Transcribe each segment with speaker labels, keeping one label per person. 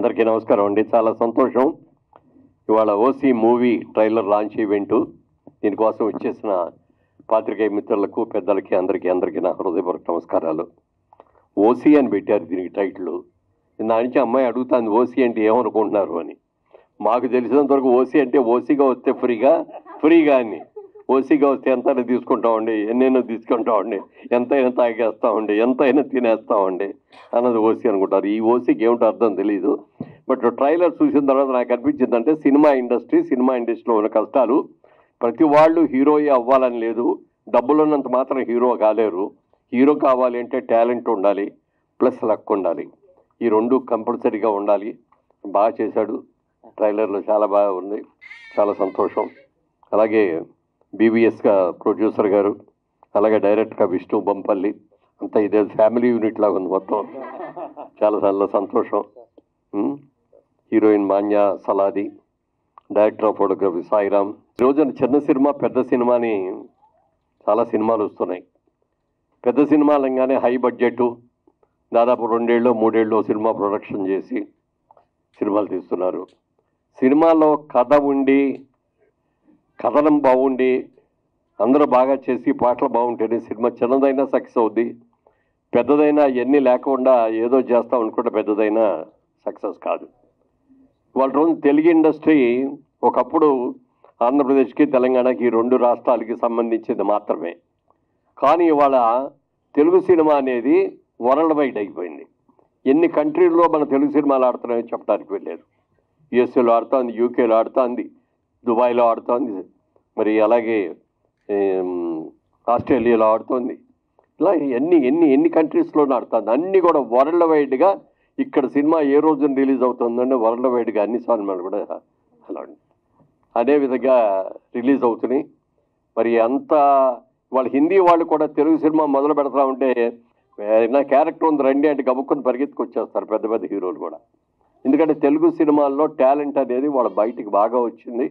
Speaker 1: అందరికీ నమస్కారం అండి. చాలా సంతోషం. ఇవాళ OC movie trailer launch event దీనికోసం ఇచ్చేసిన పాత్రికేయ మిత్రులకు, పెద్దలకి, అందరికీ నా హృదయపూర్వక నమస్కారాలు. ఓసీ అని పెట్టారు దీనికి టైటిల్. నా నుంచి అమ్మాయి అడుగుతాను ఓసీ అంటే ఏమనుకుంటున్నారు అని. మాకు తెలిసినంత వరకు ఓసీ అంటే ఓసీగా వస్తే ఫ్రీగా అని. ఓసీగా వస్తే ఎంతైనా తీసుకుంటామండి, ఎన్నైనా తీసుకుంటామండి, ఎంతైనా తాగేస్తామండి, ఎంతైనా తినేస్తామండి అన్నది ఓసీ అనుకుంటారు. ఈ ఓసీకి ఏమిటో అర్థం తెలియదు. బట్ ట్రైలర్ చూసిన తర్వాత నాకు అనిపించిందంటే సినిమా ఇండస్ట్రీలో ఉన్న కష్టాలు. ప్రతి వాళ్ళు హీరోయే అవ్వాలని లేదు, డబ్బులున్నంత మాత్రం హీరో కాలేరు. హీరో కావాలి అంటే టాలెంట్ ఉండాలి, ప్లస్ లక్ ఉండాలి. ఈ రెండు కంపల్సరీగా ఉండాలి. బాగా చేశాడు. ట్రైలర్లో చాలా బాగా ఉంది, చాలా సంతోషం. అలాగే బీబీఎస్గా ప్రొడ్యూసర్ గారు, అలాగే డైరెక్ట్గా విష్ణు బొంపల్లి, అంతా ఇదే ఫ్యామిలీ యూనిట్ లాగా ఉంది మొత్తం. చాలా సంతోషం. Heroine Manya Saladi, director of photography Sairam. ఈరోజు చిన్న సినిమా, పెద్ద సినిమా అని చాలా సినిమాలు వస్తున్నాయి. పెద్ద సినిమాలు అనగానే హై బడ్జెట్, దాదాపు 2 ఏళ్ళు 3 ఏళ్ళు సినిమా ప్రొడక్షన్ చేసి సినిమాలు తీస్తున్నారు. సినిమాలో కథ ఉండి, కథనం బాగుండి, అందరూ బాగా చేసి పాటలు బాగుంటేనే సినిమా చిన్నదైనా సక్సెస్ అవుద్ది. పెద్దదైనా ఎన్ని లేకుండా ఏదో చేస్తాం అనుకుంటే పెద్దదైనా సక్సెస్ కాదు. వాళ్ళ రోజు తెలుగు ఇండస్ట్రీ ఒకప్పుడు ఆంధ్రప్రదేశ్కి, తెలంగాణకి, 2 రాష్ట్రాలకి సంబంధించింది మాత్రమే. కానీ ఇవాళ తెలుగు సినిమా అనేది వరల్డ్ వైడ్ అయిపోయింది. ఎన్ని కంట్రీల్లో మన తెలుగు సినిమాలు ఆడుతున్నాయో చెప్పడానికి వెళ్ళారు. యుఎస్ఏలో ఆడుతోంది, యూకేలో ఆడుతోంది, దుబాయ్లో ఆడుతోంది, మరి అలాగే ఆస్ట్రేలియాలో ఆడుతోంది. ఇలా ఎన్ని కంట్రీస్లోనే ఆడుతుంది. అన్నీ కూడా వరల్డ్ వైడ్గా ఇక్కడ సినిమా ఏ రోజున రిలీజ్ అవుతుందంటే వరల్డ్ వైడ్గా అన్ని సినిమాలు కూడా అలా అదేవిధంగా రిలీజ్ అవుతున్నాయి. మరి అంత వాళ్ళ హిందీ వాళ్ళు కూడా తెలుగు సినిమా మొదలు పెడతా ఉంటే నా క్యారెక్టర్ ఉంది రండి అంటే గబుక్కుని పరిగెత్తుకొచ్చేస్తారు పెద్ద పెద్ద హీరోలు కూడా. ఎందుకంటే తెలుగు సినిమాల్లో టాలెంట్ అనేది వాళ్ళ బయటికి బాగా వచ్చింది.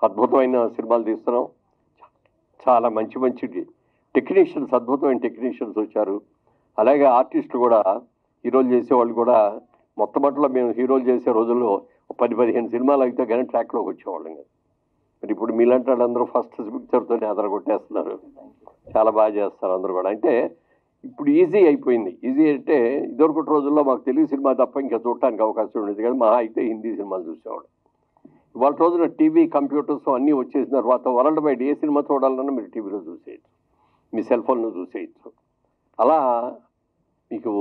Speaker 1: అద్భుతమైన సినిమాలు తీస్తున్నాం. చాలా మంచి టెక్నీషియన్స్, అద్భుతమైన టెక్నీషియన్స్ వచ్చారు. అలాగే ఆర్టిస్టులు కూడా, హీరోలు చేసేవాళ్ళు కూడా మొట్టమొదటిలో మేము హీరోలు చేసే రోజుల్లో 10-15 సినిమాలు అయితే కానీ ట్రాక్లోకి వచ్చేవాళ్ళం కదా. మరి ఇప్పుడు మీలాంటి వాళ్ళందరూ ఫస్ట్ పిక్చర్తోనే కొట్టేస్తున్నారు. చాలా బాగా చేస్తారు అందరూ కూడా. అంటే ఇప్పుడు ఈజీ అయిపోయింది. ఈజీ అంటే ఇదివరకటి రోజుల్లో మాకు తెలుగు సినిమా తప్ప ఇంకా చూడటానికి అవకాశం ఉండేది కానీ మహా అయితే హిందీ సినిమాలు చూసేవాడు. ఇవాళ రోజున టీవీ, కంప్యూటర్స్ అన్నీ వచ్చేసిన తర్వాత వరల్డ్ వైడ్ ఏ సినిమా చూడాలన్నా మీరు టీవీలో చూసేయచ్చు, మీ సెల్ ఫోన్లో చూసేయచ్చు. అలా మీకు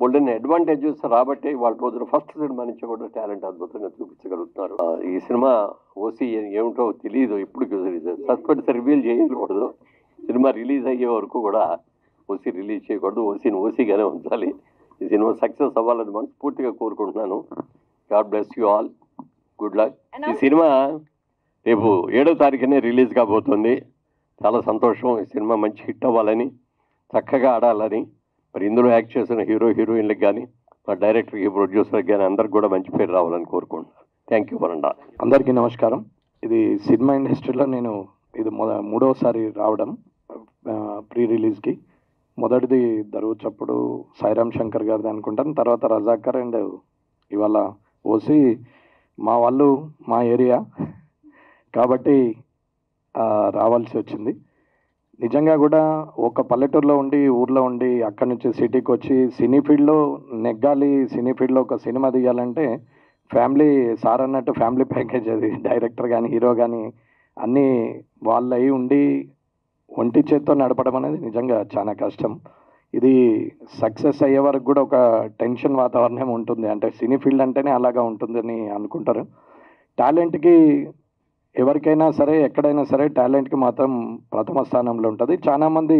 Speaker 1: బోల్డెన్ అడ్వాంటేజెస్ రాబట్టే వాళ్ళ రోజున ఫస్ట్ సినిమా నుంచి కూడా టాలెంట్ అద్భుతంగా చూపించగలుగుతున్నారు. ఈ సినిమా ఓసీ ఏమిటో తెలియదు, ఇప్పుడు సస్పెన్స్ రివీల్ చేయకూడదు. సినిమా రిలీజ్ అయ్యే వరకు కూడా ఓసీ రిలీజ్ చేయకూడదు. ఓసీని ఓసీగానే ఉంచాలి. ఈ సినిమా సక్సెస్ అవ్వాలని మనస్ఫూర్తిగా కోరుకుంటున్నాను. God bless you all, good luck. ఈ సినిమా రేపు 7వ తారీఖునే రిలీజ్ కాబోతుంది. చాలా సంతోషం. ఈ సినిమా మంచి హిట్ అవ్వాలని, చక్కగా ఆడాలని, మరి ఇందులో యాక్ట్ చేసిన హీరోయిన్లకు కానీ, మా డైరెక్టర్కి, ప్రొడ్యూసర్కి కానీ అందరికి కూడా మంచి పేరు రావాలని కోరుకుంటున్నాను. థ్యాంక్ యూ వరండా.
Speaker 2: అందరికీ నమస్కారం. ఇది సినిమా ఇండస్ట్రీలో నేను ఇది 3వసారి రావడం ప్రీ రిలీజ్కి. మొదటిది దరువుచప్పుడు సాయిరామ్ శంకర్ గారిది అనుకుంటాను, తర్వాత రజాకర్, అండ్ ఇవాళ ఓసీ. మా వాళ్ళు మా ఏరియా కాబట్టి రావాల్సి వచ్చింది. నిజంగా కూడా ఒక పల్లెటూరులో ఉండి, ఊర్లో ఉండి, అక్కడి నుంచి సిటీకి వచ్చి సినీ ఫీల్డ్లో నెగ్గాలి, సినీ ఫీల్డ్లో ఒక సినిమా తీయాలంటే ఫ్యామిలీ సార్ అన్నట్టు ఫ్యామిలీ ప్యాకేజ్. అది డైరెక్టర్ కానీ, హీరో కానీ అన్నీ వాళ్ళు అయి ఉండి ఒంటి చేత్తో నడపడం అనేది నిజంగా చాలా కష్టం. ఇది సక్సెస్ అయ్యే వరకు కూడా ఒక టెన్షన్ వాతావరణం ఉంటుంది. అంటే సినీ ఫీల్డ్ అంటేనే అలాగా ఉంటుందని అనుకుంటారు. టాలెంట్కి ఎవరికైనా సరే, ఎక్కడైనా సరే టాలెంట్కి మాత్రం ప్రథమ స్థానంలో ఉంటుంది. చాలామంది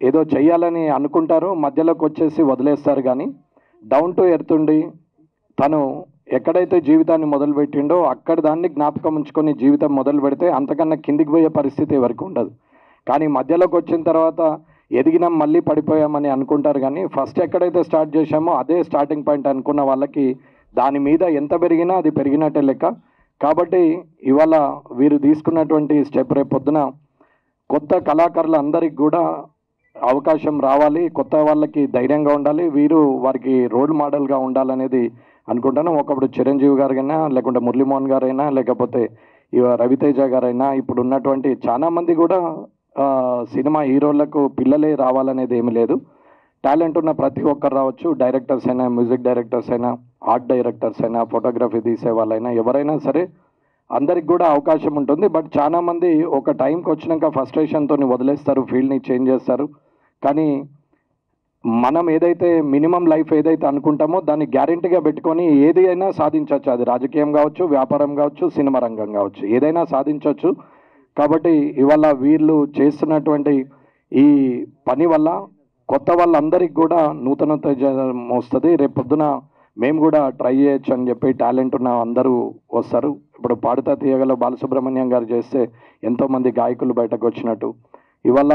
Speaker 2: ఏదో చెయ్యాలని అనుకుంటారు, మధ్యలోకి వచ్చేసి వదిలేస్తారు. కానీ డౌన్ టు ఎర్త్ ఉండి తను ఎక్కడైతే జీవితాన్ని మొదలుపెట్టిండో అక్కడ దాన్ని జ్ఞాపకం ఉంచుకొని జీవితం మొదలు పెడితే అంతకన్నా కిందికి పోయే పరిస్థితి ఎవరికి ఉండదు. కానీ మధ్యలోకి వచ్చిన తర్వాత ఎదిగినాం మళ్ళీ పడిపోయామని అనుకుంటారు. కానీ ఫస్ట్ ఎక్కడైతే స్టార్ట్ చేశామో అదే స్టార్టింగ్ పాయింట్ అనుకున్న వాళ్ళకి దాని మీద ఎంత పెరిగినా అది పెరిగినట్టే లెక్క. కాబట్టి ఇవాళ వీరు తీసుకున్నటువంటి స్టెప్ రేపు పొద్దున కొత్త కళాకారులందరికీ కూడా అవకాశం రావాలి, కొత్త వాళ్ళకి ధైర్యంగా ఉండాలి, వీరు వారికి రోల్ మోడల్గా ఉండాలనేది అనుకుంటాను. ఒకప్పుడు చిరంజీవి గారైనా, లేకుంటే మురళీమోహన్ గారైనా, లేకపోతే రవితేజ గారైనా, ఇప్పుడు ఉన్నటువంటి చాలా మంది కూడా సినిమా హీరోలకు పిల్లలే రావాలనేది ఏమి లేదు. టాలెంట్ ఉన్న ప్రతి ఒక్కరు రావచ్చు. డైరెక్టర్స్ అయినా, మ్యూజిక్ డైరెక్టర్స్ అయినా, ఆర్ట్ డైరెక్టర్స్ అయినా, ఫోటోగ్రఫీ తీసే వాళ్ళైనా, ఎవరైనా సరే అందరికి కూడా అవకాశం ఉంటుంది. బట్ చాలా మంది ఒక టైంకి వచ్చినాక ఫ్రస్ట్రేషన్తో వదిలేస్తారు, ఫీల్డ్ని చేంజ్ చేస్తారు. కానీ మనం ఏదైతే మినిమం లైఫ్ ఏదైతే అనుకుంటామో దాన్ని గ్యారెంటీగా పెట్టుకొని ఏది అయినా సాధించవచ్చు. అది రాజకీయం కావచ్చు, వ్యాపారం కావచ్చు, సినిమా రంగం కావచ్చు, ఏదైనా సాధించవచ్చు. కాబట్టి ఇవాళ వీళ్ళు చేస్తున్నటువంటి ఈ పని వల్ల కొత్త వాళ్ళందరికీ కూడా నూతన వస్తుంది. రేపు పొద్దున మేము కూడా ట్రై చేయొచ్చు అని చెప్పి టాలెంట్ ఉన్న అందరూ వస్తారు. ఇప్పుడు పాడుతా తీయగల బాలసుబ్రహ్మణ్యం గారు చేస్తే ఎంతోమంది గాయకులు బయటకు వచ్చినట్టు ఇవాళ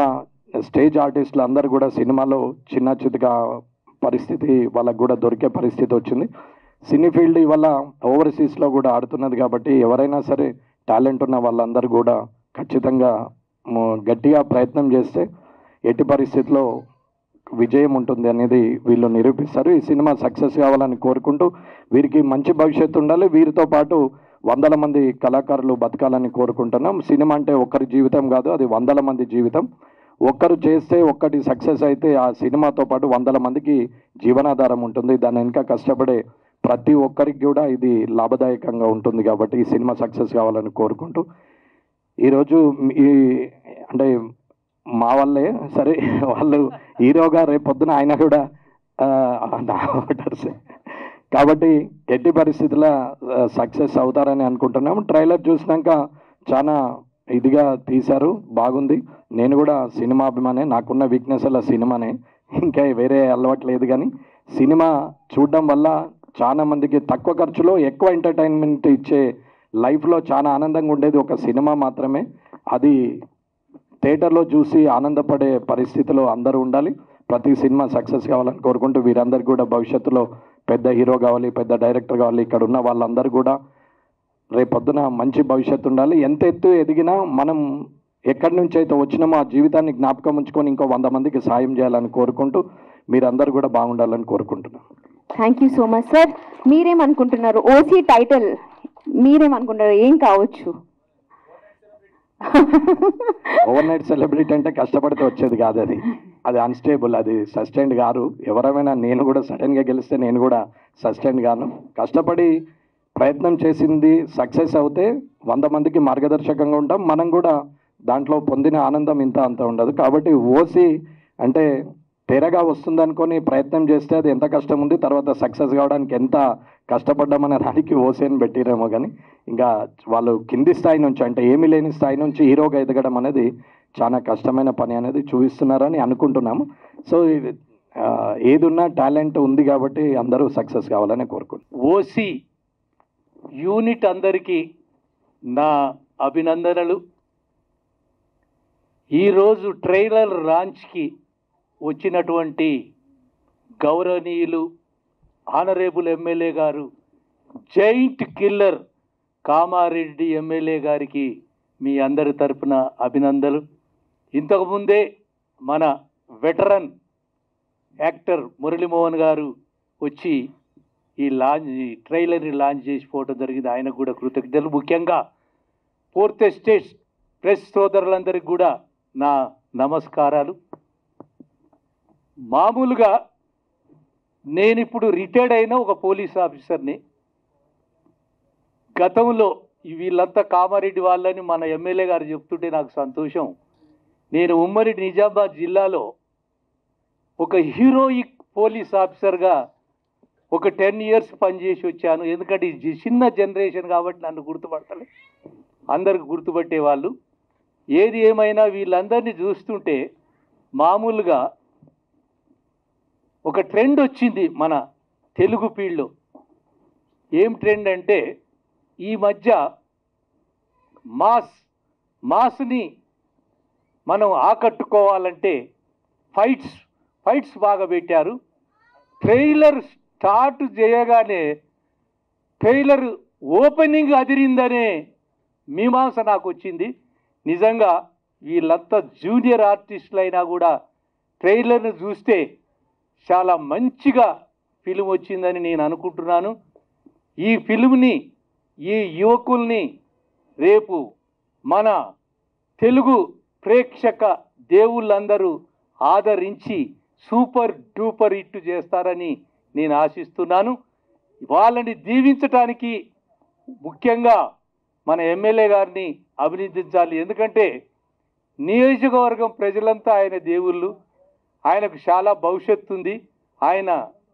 Speaker 2: స్టేజ్ ఆర్టిస్టులు అందరూ కూడా సినిమాలో చిన్న చితక పరిస్థితి వాళ్ళకు కూడా దొరికే పరిస్థితి వచ్చింది. సినీ ఫీల్డ్ ఇవాళ ఓవర్సీస్లో కూడా ఆడుతున్నది. కాబట్టి ఎవరైనా సరే టాలెంట్ ఉన్న వాళ్ళందరూ కూడా ఖచ్చితంగా గట్టిగా ప్రయత్నం చేస్తే ఎట్టి పరిస్థితిలో విజయం ఉంటుంది అనేది వీళ్ళు నిరూపిస్తారు. ఈ సినిమా సక్సెస్ కావాలని కోరుకుంటూ వీరికి మంచి భవిష్యత్తు ఉండాలి. వీరితో పాటు వందల మంది కళాకారులు బతకాలని కోరుకుంటున్నాం. సినిమా అంటే ఒక్కరి జీవితం కాదు, అది వందల మంది జీవితం. ఒక్కరు చేస్తే ఒక్కటి సక్సెస్ అయితే ఆ సినిమాతో పాటు వందల మందికి జీవనాధారం ఉంటుంది. దాన్ని ఇంకా కష్టపడే ప్రతి ఒక్కరికి కూడా ఇది లాభదాయకంగా ఉంటుంది. కాబట్టి ఈ సినిమా సక్సెస్ కావాలని కోరుకుంటూ ఈరోజు అంటే మా వాళ్ళే సరే, వాళ్ళు హీరోగా రేపు పొద్దున ఆయన కూడా ఓటర్సే. కాబట్టి ఎట్టి పరిస్థితుల్లో సక్సెస్ అవుతారని అనుకుంటున్నాము. ట్రైలర్ చూసినాక చాలా ఇదిగా తీశారు, బాగుంది. నేను కూడా సినిమా అభిమానే, నాకున్న వీక్నెస్ అలా సినిమానే, ఇంకా వేరే అలవాటు లేదు. కానీ సినిమా చూడడం వల్ల చాలా మందికి తక్కువ ఖర్చులో ఎక్కువ ఎంటర్టైన్మెంట్ ఇచ్చే లైఫ్లో చాలా ఆనందంగా ఉండేది ఒక సినిమా మాత్రమే. అది థియేటర్లో చూసి ఆనందపడే పరిస్థితిలో అందరూ ఉండాలి. ప్రతి సినిమా సక్సెస్ కావాలని కోరుకుంటూ వీరందరికీ కూడా భవిష్యత్తులో పెద్ద హీరో కావాలి, పెద్ద డైరెక్టర్ కావాలి. ఇక్కడ ఉన్న వాళ్ళందరూ కూడా రేపొద్దున మంచి భవిష్యత్తు ఉండాలి. ఎంత ఎత్తు ఎదిగినా మనం ఎక్కడి నుంచి అయితే వచ్చినామో ఆ జీవితాన్ని జ్ఞాపకం ఉంచుకొని ఇంకో 100 మందికి సాయం చేయాలని కోరుకుంటూ మీరందరూ కూడా బాగుండాలని కోరుకుంటున్నాను.
Speaker 3: Thank you so much sir. మీరేమనుకుంటున్నారు? ఓసీ టైటిల్ మీరేమనుకుంటారు, ఏం కావచ్చు?
Speaker 2: ఓవర్ నైట్ సెలబ్రిటీ అంటే కష్టపడితే వచ్చేది కాదు, అది అన్స్టేబుల్, అది సస్టైన్డ్ కాదు. ఎవరైనా నేను కూడా సడన్గా గెలిస్తే నేను కూడా సస్టైన్ గాను. కష్టపడి ప్రయత్నం చేసింది సక్సెస్ అవుతే 100 మందికి మార్గదర్శకంగా ఉంటాం. మనం కూడా దాంట్లో పొందిన ఆనందం ఇంత అంత ఉండదు. కాబట్టి ఓసీ అంటే తెరగా వస్తుంది అనుకొని ప్రయత్నం చేస్తే అది ఎంత కష్టం ఉంది, తర్వాత సక్సెస్ కావడానికి ఎంత కష్టపడ్డామనే దానికి ఓసీని పెట్టిరేమో. కానీ ఇంకా వాళ్ళు కింది స్థాయి నుంచి, అంటే ఏమీ లేని స్థాయి నుంచి హీరోగా ఎదగడం అనేది చాలా కష్టమైన పని అనేది చూపిస్తున్నారని అనుకుంటున్నాము. సో ఏదున్నా టాలెంట్ ఉంది కాబట్టి అందరూ సక్సెస్ కావాలని కోరుకుంటున్నాం.
Speaker 4: ఓసీ యూనిట్ అందరికీ నా అభినందనలు. ఈరోజు ట్రైలర్ లాంచ్కి వచ్చినటువంటి గౌరవనీయులు ఆనరేబుల్ ఎమ్మెల్యే గారు, జైంట్ కిల్లర్ కామారెడ్డి ఎమ్మెల్యే గారికి మీ అందరి తరపున అభినందనలు. ఇంతకుముందే మన వెటరన్ యాక్టర్ మురళీమోహన్ గారు వచ్చి ఈ ట్రైలర్ని లాంచ్ చేసిపోవడం జరిగింది. ఆయనకు కూడా కృతజ్ఞతలు. ముఖ్యంగా 4th ఎస్టేట్ ప్రెస్ సోదరులందరికీ కూడా నా నమస్కారాలు. మామూలుగా నేను ఇప్పుడు రిటైర్డ్ అయిన ఒక పోలీస్ ఆఫీసర్ని. గతంలో వీళ్ళంతా కామారెడ్డి వాళ్ళని మన ఎమ్మెల్యే గారు చెప్తుంటే నాకు సంతోషం. నేను ఉమ్మడి నిజామాబాద్ జిల్లాలో ఒక హీరోయిక్ పోలీస్ ఆఫీసర్గా ఒక 10 years పనిచేసి వచ్చాను. ఎందుకంటే ఇది చిన్న జనరేషన్ కాబట్టి నన్ను గుర్తుపడతలే, అందరికి గుర్తుపట్టేవాళ్ళు. ఏది ఏమైనా వీళ్ళందరినీ చూస్తుంటే మామూలుగా ఒక ట్రెండ్ వచ్చింది మన తెలుగు ఫీల్డ్లో. ఏం ట్రెండ్ అంటే ఈ మధ్య మాస్ని మనం ఆకట్టుకోవాలంటే ఫైట్స్ బాగా పెట్టారు. ట్రైలర్ స్టార్ట్ చేయగానే ట్రైలర్ ఓపెనింగ్ అదిరిందనే మీమాంస నాకు వచ్చింది. నిజంగా వీళ్ళంతా జూనియర్ ఆర్టిస్టులు అయినా కూడా ట్రైలర్ను చూస్తే చాలా మంచిగా ఫిలిం వచ్చిందని నేను అనుకుంటున్నాను. ఈ ఫిలింని, ఈ యువకుల్ని రేపు మన తెలుగు ప్రేక్షక దేవుళ్ళందరూ ఆదరించి సూపర్ డూపర్ హిట్ చేస్తారని నేను ఆశిస్తున్నాను. వాళ్ళని దీవించటానికి ముఖ్యంగా మన ఎమ్మెల్యే గారిని అభినందించాలి. ఎందుకంటే నియోజకవర్గం ప్రజలంతా ఆయన దేవుళ్ళు, ఆయనకు చాలా భవిష్యత్తు ఉంది. ఆయన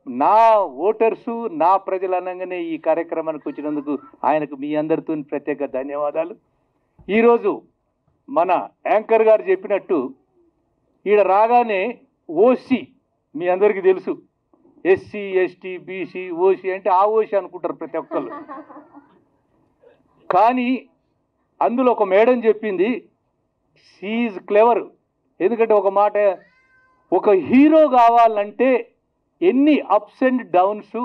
Speaker 4: నా ఓటర్సు, నా ప్రజలు అనగానే ఈ కార్యక్రమానికి వచ్చినందుకు ఆయనకు మీ అందరితో ప్రత్యేక ధన్యవాదాలు. ఈరోజు మన యాంకర్ గారు చెప్పినట్టు ఈడ రాగానే ఓసీ మీ అందరికీ తెలుసు, ఎస్సీ ఎస్టీ బీసీ ఓసీ అంటే ఆ ఓసీ అనుకుంటారు ప్రతి ఒక్కళ్ళు. కానీ అందులో ఒక మేడం చెప్పింది, షీఈజ్ క్లెవర్. ఎందుకంటే ఒక మాట, ఒక హీరో కావాలంటే ఎన్ని అప్స్ అండ్ డౌన్స్,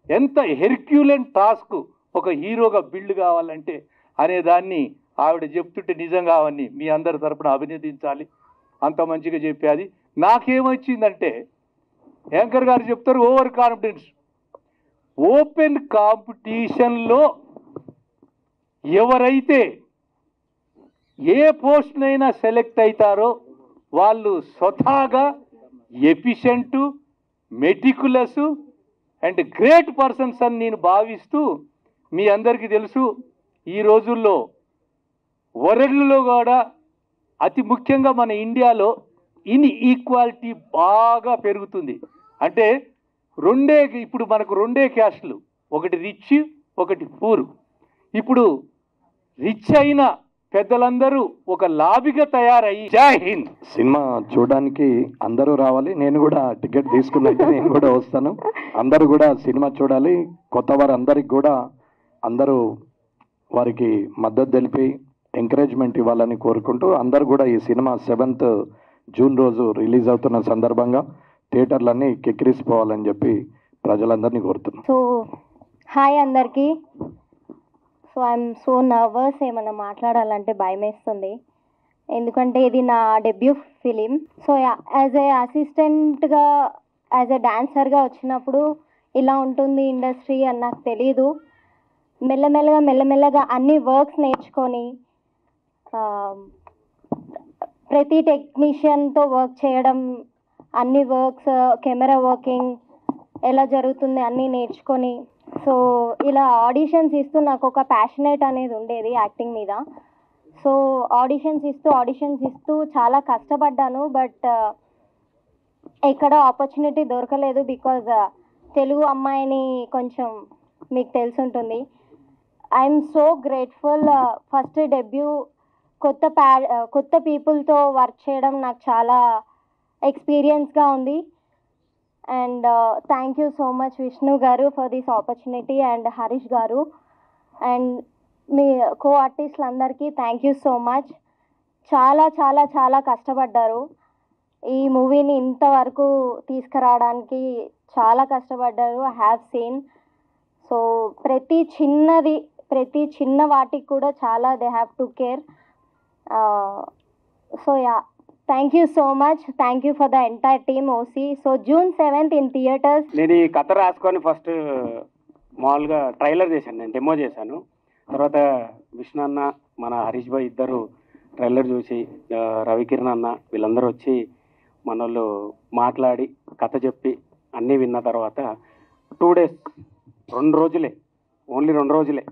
Speaker 4: ఎంత హెర్క్యులెన్ టాస్క్ ఒక హీరోగా బిల్డ్ కావాలంటే అనే దాన్ని ఆవిడ చెప్తుంటే నిజంగా అవన్నీ మీ అందరి తరపున అభినందించాలి. అంత మంచిగా చెప్పేది. నాకేమొచ్చిందంటే యాంకర్ గారు చెప్తారు ఓవర్ కాన్ఫిడెన్స్. ఓపెన్ కాంపిటీషన్లో ఎవరైతే ఏ పోస్ట్నైనా సెలెక్ట్ అవుతారో వాళ్ళు స్వతహాగా ఎఫిషియెంటు, మెటికులస్ అండ్ గ్రేట్ పర్సన్స్ అని నేను భావిస్తూ, మీ అందరికీ తెలుసు ఈ రోజుల్లో వరల్డ్లో కూడా అతి ముఖ్యంగా మన ఇండియాలో ఇన్ఈక్వాలిటీ బాగా పెరుగుతుంది. అంటే ఇప్పుడు మనకు రెండే క్యాస్ట్లు, ఒకటి రిచ్, ఒకటి పూర్. ఇప్పుడు రిచ్ అయిన పెద్దలందరూ ఒక లాబిగా తయారయ్యి, జై హింద్.
Speaker 2: సినిమా చూడడానికి అందరూ రావాలి. నేను కూడా టికెట్ తీసుకున్నట్టు నేను కూడా వస్తాను. అందరూ కూడా సినిమా చూడాలి. కొత్త వారు అందరికి కూడా అందరూ వారికి మద్దతు తెలిపి ఎంకరేజ్మెంట్ ఇవ్వాలని కోరుకుంటూ, అందరూ కూడా ఈ సినిమా 7th జూన్ రోజు రిలీజ్ అవుతున్న సందర్భంగా థియేటర్లన్నీ కెక్కిరిసిపోవాలని చెప్పి ప్రజలందరినీ కోరుతున్నాను.
Speaker 5: సో హాయ్ అందరికీ. సో ఐఎమ్ సో నర్వస్, ఏమన్నా మాట్లాడాలంటే భయం వేస్తుంది. ఎందుకంటే ఇది నా debut film. So as a అసిస్టెంట్గా, యాజ్ ఏ డాన్సర్గా వచ్చినప్పుడు ఇలా ఉంటుంది ఇండస్ట్రీ అని నాకు తెలీదు. మెల్లమెల్లగా అన్ని వర్క్స్ నేర్చుకొని ప్రతి టెక్నీషియన్తో వర్క్ చేయడం, అన్ని వర్క్స్, కెమెరా వర్కింగ్ ఎలా జరుగుతుంది అన్నీ నేర్చుకొని, సో ఇలా ఆడిషన్స్ ఇస్తూ నాకు ఒక ప్యాషనేట్ అనేది ఉండేది యాక్టింగ్ మీద. సో ఆడిషన్స్ ఇస్తూ చాలా కష్టపడ్డాను. బట్ ఎక్కడ ఆపర్చునిటీ దొరకలేదు. బికాజ్ తెలుగు అమ్మాయిని కొంచెం మీకు తెలుసుంటుంది. I'm so grateful. First debut కొత్త పీపుల్తో వర్క్ చేయడం నాకు చాలా ఎక్స్పీరియన్స్గా ఉంది. And thank you so much Vishnu గారు for this opportunity, and Harish గారు అండ్ మీ కో ఆర్టిస్టులందరికీ థ్యాంక్ యూ సో మచ్. చాలా చాలా చాలా కష్టపడ్డారు. ఈ మూవీని ఇంతవరకు తీసుకురావడానికి చాలా కష్టపడ్డారు. I have seen. సో ప్రతి చిన్న వాటికి కూడా చాలా they have to care. So yeah, thank you so much. Thank you for the entire team OC. So June 7th in theatres.
Speaker 6: నేను ఈ కథ రాసుకొని ఫస్ట్ మామూలుగా ట్రైలర్ చేశాను, నేను డెమో చేశాను. తర్వాత విష్ణు అన్న, మన హరీష్ భాయ్ ఇద్దరు ట్రైలర్ చూసి, రవికిరణ్ అన్న వీళ్ళందరూ వచ్చి మన వాళ్ళు మాట్లాడి కథ చెప్పి అన్నీ విన్న తర్వాత 2 days, 2 రోజులే, ఓన్లీ 2 రోజులే,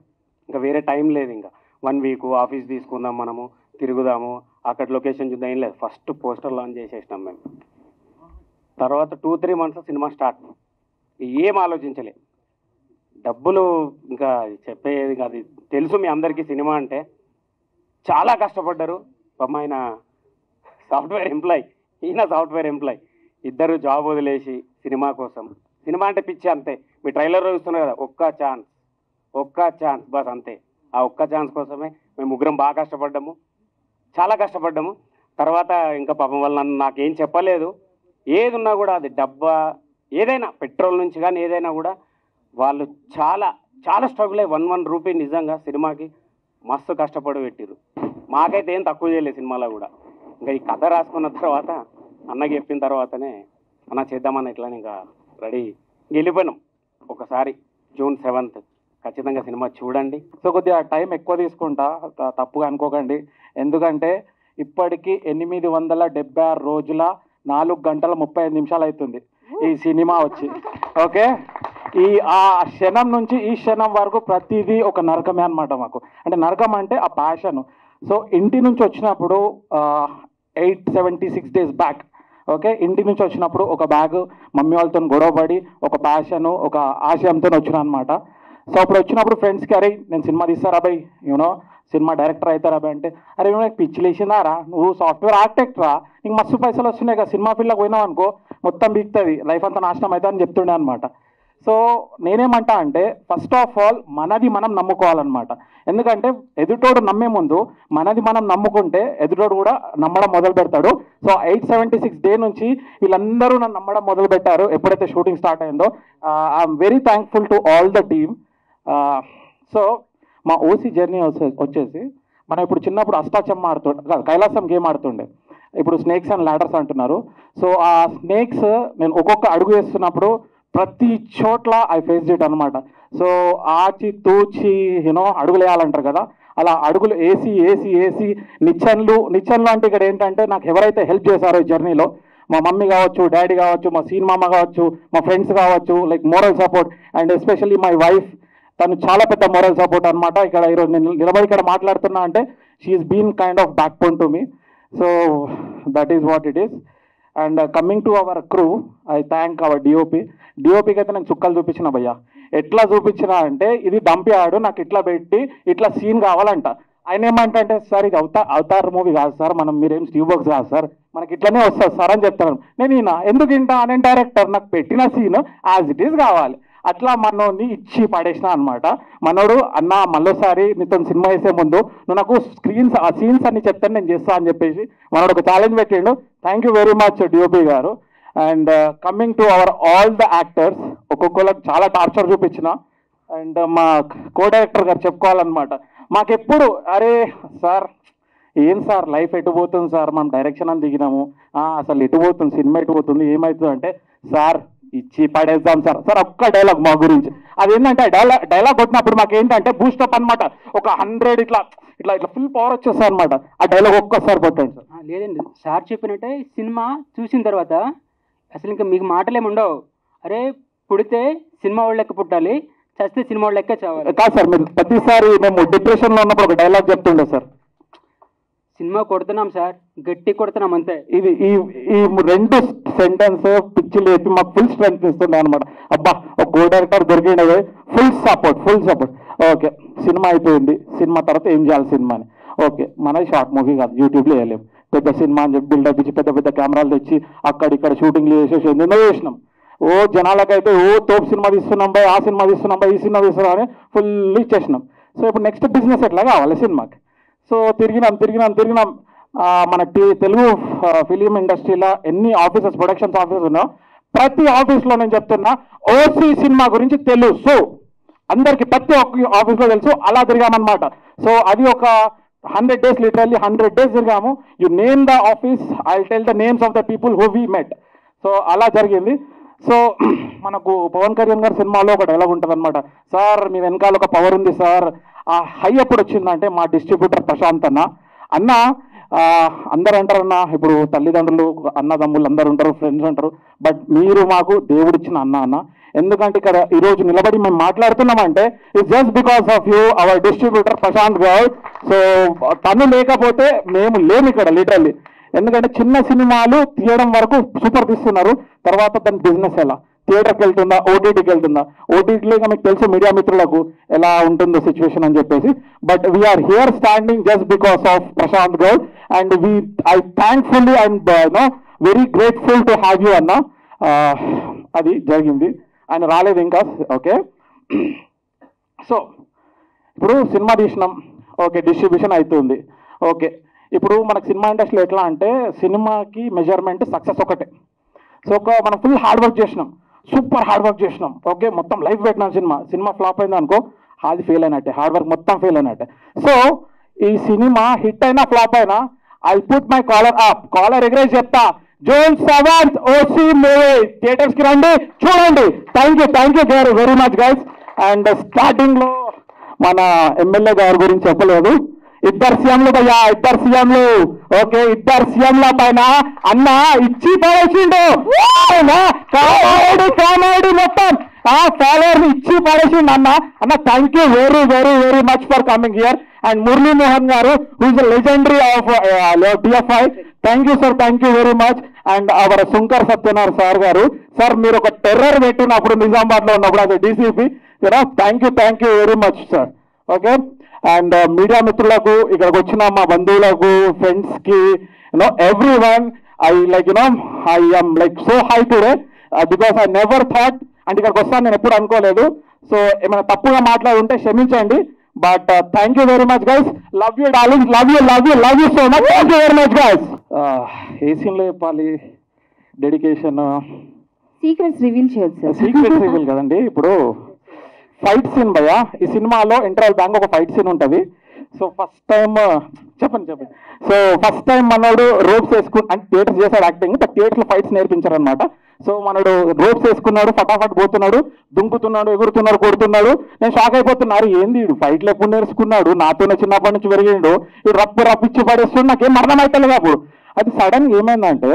Speaker 6: ఇంకా వేరే టైం లేదు. ఇంకా 1 week ఆఫీస్ తీసుకుందాం, మనము తిరుగుదాము, అక్కడ లొకేషన్ చూద్దాం, ఏం లేదు. ఫస్ట్ పోస్టర్ లాంచ్ చేసేసినాం మేము. తర్వాత 2-3 months సినిమా స్టార్ట్. ఏం ఆలోచించలే. డబ్బులు ఇంకా చెప్పేది కాదు, తెలుసు మీ అందరికీ సినిమా అంటే. చాలా కష్టపడ్డారు. పాపం ఆయన సాఫ్ట్వేర్ ఎంప్లాయ్, ఈయన సాఫ్ట్వేర్ ఎంప్లాయ్. ఇద్దరు జాబ్ వదిలేసి సినిమా కోసం. సినిమా అంటే పిచ్చి అంతే. మీ ట్రైలర్ చూస్తున్నారు కదా, ఒక్క ఛాన్స్ బస్ అంతే. ఆ ఒక్క ఛాన్స్ కోసమే మేము ముగ్గురం బాగా కష్టపడ్డాము, చాలా కష్టపడ్డాము. తర్వాత ఇంకా పాపం వల్ల నాకేం చెప్పలేదు. ఏది ఉన్నా కూడా, అది డబ్బా ఏదైనా, పెట్రోల్ నుంచి కానీ ఏదైనా కూడా వాళ్ళు చాలా చాలా స్ట్రగుల్ అయ్యి 1 రూపీ నిజంగా సినిమాకి మస్తు కష్టపడి పెట్టిరు. మాకైతే ఏం తక్కువ చేయలేదు సినిమాలో కూడా. ఇంకా ఈ కథ రాసుకున్న తర్వాత అన్నకి చెప్పిన తర్వాతనే అన్న చేద్దామన్న ఇట్లా ఇంకా రెడీ వెళ్ళిపోయినాం. ఒకసారి June 7th ఖచ్చితంగా సినిమా చూడండి.
Speaker 2: సో కొద్దిగా టైం ఎక్కువ తీసుకుంటా, తప్పుగా అనుకోకండి. ఎందుకంటే ఇప్పటికీ 876 రోజుల 4 గంటల 35 నిమిషాలు అవుతుంది ఈ సినిమా వచ్చి. ఓకే, ఆ క్షణం నుంచి ఈ క్షణం వరకు ప్రతిదీ ఒక నరకమే అనమాట మాకు. అంటే నరకం అంటే ఆ ప్యాషన్. సో ఇంటి నుంచి వచ్చినప్పుడు 876 days బ్యాక్, ఓకే, ఇంటి నుంచి వచ్చినప్పుడు ఒక బ్యాగ్ మమ్మీ వాళ్ళతో గొడవపడి ఒక ప్యాషను ఒక ఆశయంతో వచ్చిన అనమాట. సో అప్పుడు వచ్చినప్పుడు ఫ్రెండ్స్కి, అరే నేను సినిమా తీస్తారా బై, యూనో సినిమా డైరెక్టర్ అవుతారా బై అంటే, అరే నాకు పిచ్చి లేచిందారా, నువ్వు సాఫ్ట్వేర్ ఆర్కిటెక్ట్ రా, నీకు మస్తు పైసలు వస్తున్నాయి కదా, సినిమా ఫీల్డ్లోకి పోయినావు అనుకో మొత్తం బీక్తుంది, లైఫ్ అంతా నాశనం అవుతుంది అని చెప్తుండే అనమాట. సో నేనేమంటా అంటే ఫస్ట్ ఆఫ్ ఆల్ మనది మనం నమ్ముకోవాలన్నమాట. ఎందుకంటే ఎదుటోడు నమ్మే ముందు మనది మనం నమ్ముకుంటే ఎదుటోడు కూడా నమ్మడం మొదలు పెడతాడు. సో 876 day నుంచి వీళ్ళందరూ నన్ను నమ్మడం మొదలు పెట్టారు ఎప్పుడైతే షూటింగ్ స్టార్ట్ అయిందో. I'm very thankful to all the team. So మా ఓసీ జర్నీ వచ్చేసి మనం ఇప్పుడు చిన్నప్పుడు అష్టాచమ్మ ఆడుతుండే, కైలాసం గేమ్ ఆడుతుండే, ఇప్పుడు స్నేక్స్ అండ్ ల్యాడర్స్ అంటున్నారు. సో ఆ స్నేక్స్ నేను ఒక్కొక్క అడుగు వేస్తున్నప్పుడు ప్రతి చోట్ల ఐ ఫేస్ ఇట్ అనమాట. సో ఆచి తూచి యూనో అడుగులు వేయాలంటారు కదా, అలా అడుగులు వేసి నిచ్చెన్లు అంటే ఇక్కడ ఏంటంటే నాకు ఎవరైతే హెల్ప్ చేశారో ఈ జర్నీలో, మా మమ్మీ కావచ్చు, డాడీ కావచ్చు, మా సీన్ మామ కావచ్చు, మా ఫ్రెండ్స్ కావచ్చు, like moral support and especially my wife, తను చాలా పెద్ద మోరల్ సపోర్ట్ అనమాట. ఇక్కడ ఈరోజు నేను నిలబడి ఇక్కడ మాట్లాడుతున్నా అంటే she's been kind of backbone to me. So that is what it is. And coming to our crew, I thank our డిఓపికి అయితే నేను చుక్కలు చూపించిన భయ్యా. ఎట్లా చూపించిన అంటే ఇది డంప్ యార్డు, నాకు ఇట్లా పెట్టి ఇట్లా సీన్ కావాలంట. ఆయన ఏమంటే సార్ ఇది అవతార్ మూవీ కాదు సార్, మీరేం స్టీవ్ బాక్స్ కాదు సార్, మనకి ఇట్లనే వస్తుంది సార్ అని చెప్తాను. నేను ఎందుకు ఇంటా అనే డైరెక్టర్ నాకు పెట్టిన సీన్ యాజ్ ఇట్ ఈస్ కావాలి, అట్లా మనోని ఇచ్చి పడేసిన అనమాట. మనోడు అన్న మళ్ళీసారి నీతో సినిమా వేసే ముందు నువ్వు నాకు ఆ సీన్స్ అన్ని చెప్తాను నేను చేస్తా అని చెప్పేసి మనోడు ఒక ఛాలెంజ్ పెట్టిండు. Thank you very much DOP గారు. And coming to our all the actors, ఒక్కొక్కరికి చాలా టార్చర్ చూపించిన. అండ్ మా కో డైరెక్టర్ గారు చెప్పుకోవాలన్నమాట, మాకెప్పుడు అరే సార్ ఏం సార్ లైఫ్ ఎటు పోతుంది సార్, మనం డైరెక్షన్ అని దిగినాము, అసలు ఎటు పోతుంది సినిమా ఎటు పోతుంది ఏమవుతుంది అంటే, సార్ ఇచ్చి పడేద్దాం సార్. సార్ ఒక్క డైలాగ్ మా గురించి, అదేంటంటే డైలాగ్ కొట్టినప్పుడు మాకు ఏంటంటే బూస్టప్ అనమాట, ఒక 100 ఇట్లా ఫుల్ పవర్ వచ్చేస్తా అనమాట. ఆ డైలాగ్ ఒక్కసారి కొట్టండి సార్.
Speaker 7: లేదండి, సార్ చెప్పినట్టే సినిమా చూసిన తర్వాత అసలు ఇంకా మీకు మాటలేమి ఉండవు. అరే పుడితే సినిమా వాళ్ళ లెక్క పుట్టాలి, చస్తే సినిమా వాళ్ళ లెక్క చావాలి.
Speaker 2: కాదు సార్, మీరు ప్రతిసారి మేము డిప్రెషన్లో ఉన్నప్పుడు ఒక డైలాగ్ చెప్తుండే సార్,
Speaker 7: సినిమా కొడుతున్నాం సార్, గట్టి కొడుతున్నాం అంతే.
Speaker 2: ఇది ఈ 2 సెంటెన్స్ పిచ్చి లేపి మాకు ఫుల్ స్ట్రెంగ్త్ ఇస్తుండే అనమాట. అబ్బా ఒక కో డైరెక్టర్ దొరికిండే, ఫుల్ సపోర్ట్. ఓకే సినిమా అయిపోయింది, సినిమా తర్వాత ఏం చేయాలి సినిమాని, ఓకే మనది షార్ట్ మూవీ కాదు, యూట్యూబ్లో వేయలేము, పెద్ద సినిమా అని చెప్పి బిల్డప్ ఇచ్చి పెద్ద కెమెరాలు తెచ్చి అక్కడిక్కడ షూటింగ్లు చేసేసి ఎన్నో చేసినాం. జనాలకైతే తోపు సినిమా తీస్తున్నాం బై, ఆ సినిమా తీస్తున్నాం బై, ఈ సినిమా తీస్తున్నాం అని ఫుల్ ఇచ్చేసినాం. సో ఇప్పుడు నెక్స్ట్ బిజినెస్ ఎట్లా కావాలి సినిమాకి. సో తిరిగినాం. మన తెలుగు ఫిలిం ఇండస్ట్రీలో ఎన్ని ఆఫీసెస్, ప్రొడక్షన్స్ ఆఫీసెస్ ఉన్నాయో ప్రతి ఆఫీస్లో నేను చెప్తున్నా ఓసీ సినిమా గురించి తెలుసు అందరికి, ప్రతి ఒక్క ఆఫీస్లో తెలుసు. అలా తిరిగామన్నమాట. సో అది ఒక 100 days, లిటరల్లీ 100 days తిరిగాము. You name the office, I tell the names of the people who we met. So అలా జరిగింది. సో మనకు పవన్ కళ్యాణ్ గారి సినిమాలో ఒక డైలాగ్ ఉంటుంది అనమాట, సార్ మీ వెనకాల ఒక పవర్ ఉంది సార్. ఆ హై ఎప్పుడు వచ్చిందంటే మా డిస్ట్రిబ్యూటర్ ప్రశాంత్ అన్న అందరు అంటారు అన్న, ఇప్పుడు తల్లిదండ్రులు అన్నదమ్ములు అందరు ఉంటారు, ఫ్రెండ్స్ ఉంటారు, బట్ మీరు మాకు దేవుడిచ్చిన అన్న. ఎందుకంటే ఇక్కడ ఈరోజు నిలబడి మేము మాట్లాడుతున్నామంటే it's just because of you, our distributor Prashanth Goud. So తను లేకపోతే మేము లేము ఇక్కడ లిటరల్లీ. ఎందుకంటే చిన్న సినిమాలు తీయడం వరకు సూపర్ తీస్తున్నారు, తర్వాత దాని బిజినెస్ ఎలా, థియేటర్కి వెళ్తుందా, ఓటీటీకి వెళ్తుందా, ఓటీటీలో మీకు తెలుసు మీడియా మిత్రులకు ఎలా ఉంటుందో సిచ్యువేషన్ అని చెప్పేసి. But we're here standing just because of Prashanth Goud. And I thankfully and very grateful to have you అన్న. అది జరిగింది, ఆయన రాలేదు ఇంకా. ఓకే, సో ఇప్పుడు సినిమా తీసినాం, ఓకే డిస్ట్రిబ్యూషన్ అవుతుంది. ఓకే ఇప్పుడు మనకు సినిమా ఇండస్ట్రీలో ఎట్లా అంటే సినిమాకి మెజర్మెంట్ సక్సెస్ ఒకటే. సో మనం ఫుల్ హార్డ్ వర్క్ చేసినాం, సూపర్ హార్డ్ వర్క్ చేసినాం, ఓకే మొత్తం లైఫ్ పెట్టినాం. సినిమా ఫ్లాప్ అయింది అనుకో, అది ఫెయిల్ అయినట్టే, హార్డ్ వర్క్ మొత్తం ఫెయిల్ అయినట్టే. సో ఈ సినిమా హిట్ అయినా ఫ్లాప్ అయినా I put my collar up, collar ఎగరేసి చెప్తా, June 7th OC movie theatres కి రండి, చూడండి. Thank you very much guys. And starting లో మన ఎమ్మెల్యే గారి గురించి చెప్పలేదు. ఇద్దరు సీఎంలు భయ్యా, ఇద్దరు సీఎంలు. ఓకే, ఇద్దరు సీఎంల పైన అన్న ఇచ్చి పడేసిండు. కామారెడ్డి మొత్తం ఫాలోవర్ ఇచ్చి పడేసిండు అన్న. Thank you very much for coming here. And Murali Mohan garu who is legendary of DFI. Thank you sir, thank you very much. And our Shankar Satyanarayana sir garu, sir మీరు ఒక టెర్రర్ పెట్టినప్పుడు నిజామాబాద్ లో ఉన్నప్పుడు అది DCP. Thank you very much sir. Okay, and media మిత్రులకు, ఇక్కడికి వచ్చిన మా బంధువులకు, ఫ్రెండ్స్ కి, every one, I am like so high today because I never thought, అంటే ఇక్కడికి వస్తాను నేను ఎప్పుడు అనుకోలేదు. సో ఏమైనా తప్పుగా మాట్లాడుంటే క్షమించండి. But thank you very much guys. Love you darlings, love you so much. Thank you very much guys. ఏ సీన్లో చెప్పాలి డెడికేషన్?
Speaker 3: సీక్రెట్స్ రివీల్ చేయొచ్చు సార్.
Speaker 2: సీక్రెట్స్ రివీల్ కదండి. ఇప్పుడు ఫైట్ సీన్ భయ్యా, ఈ సినిమాలో ఇంటర్వల్ బ్యాంక్ ఒక ఫైట్ సీన్ ఉంటుంది. సో ఫస్ట్ టైం చెప్పండి. సో ఫస్ట్ టైం మనోడు రోప్స్ వేసుకుని, అంటే థియేటర్స్ చేశాడు యాక్టింగ్, బట్ థియేటర్లో ఫైట్స్ నేర్పించారు అనమాట. సో మనోడు రోప్స్ వేసుకున్నాడు, ఫటాఫట్ పోతున్నాడు, దుంకుతున్నాడు, ఎగురుతున్నాడు, కొడుతున్నాడు. నేను షాక్ అయిపోతున్నారు, ఏంది వీడు ఫైట్లు ఎప్పుడు నేర్చుకున్నాడు, నాతోనే చిన్నప్పటి నుంచి పెరిగిండు, వీడు రప్పిచ్చి పడేస్తుండు, నాకేం అర్థమవుతలేదు అప్పుడు. అది సడన్ ఏమైందంటే,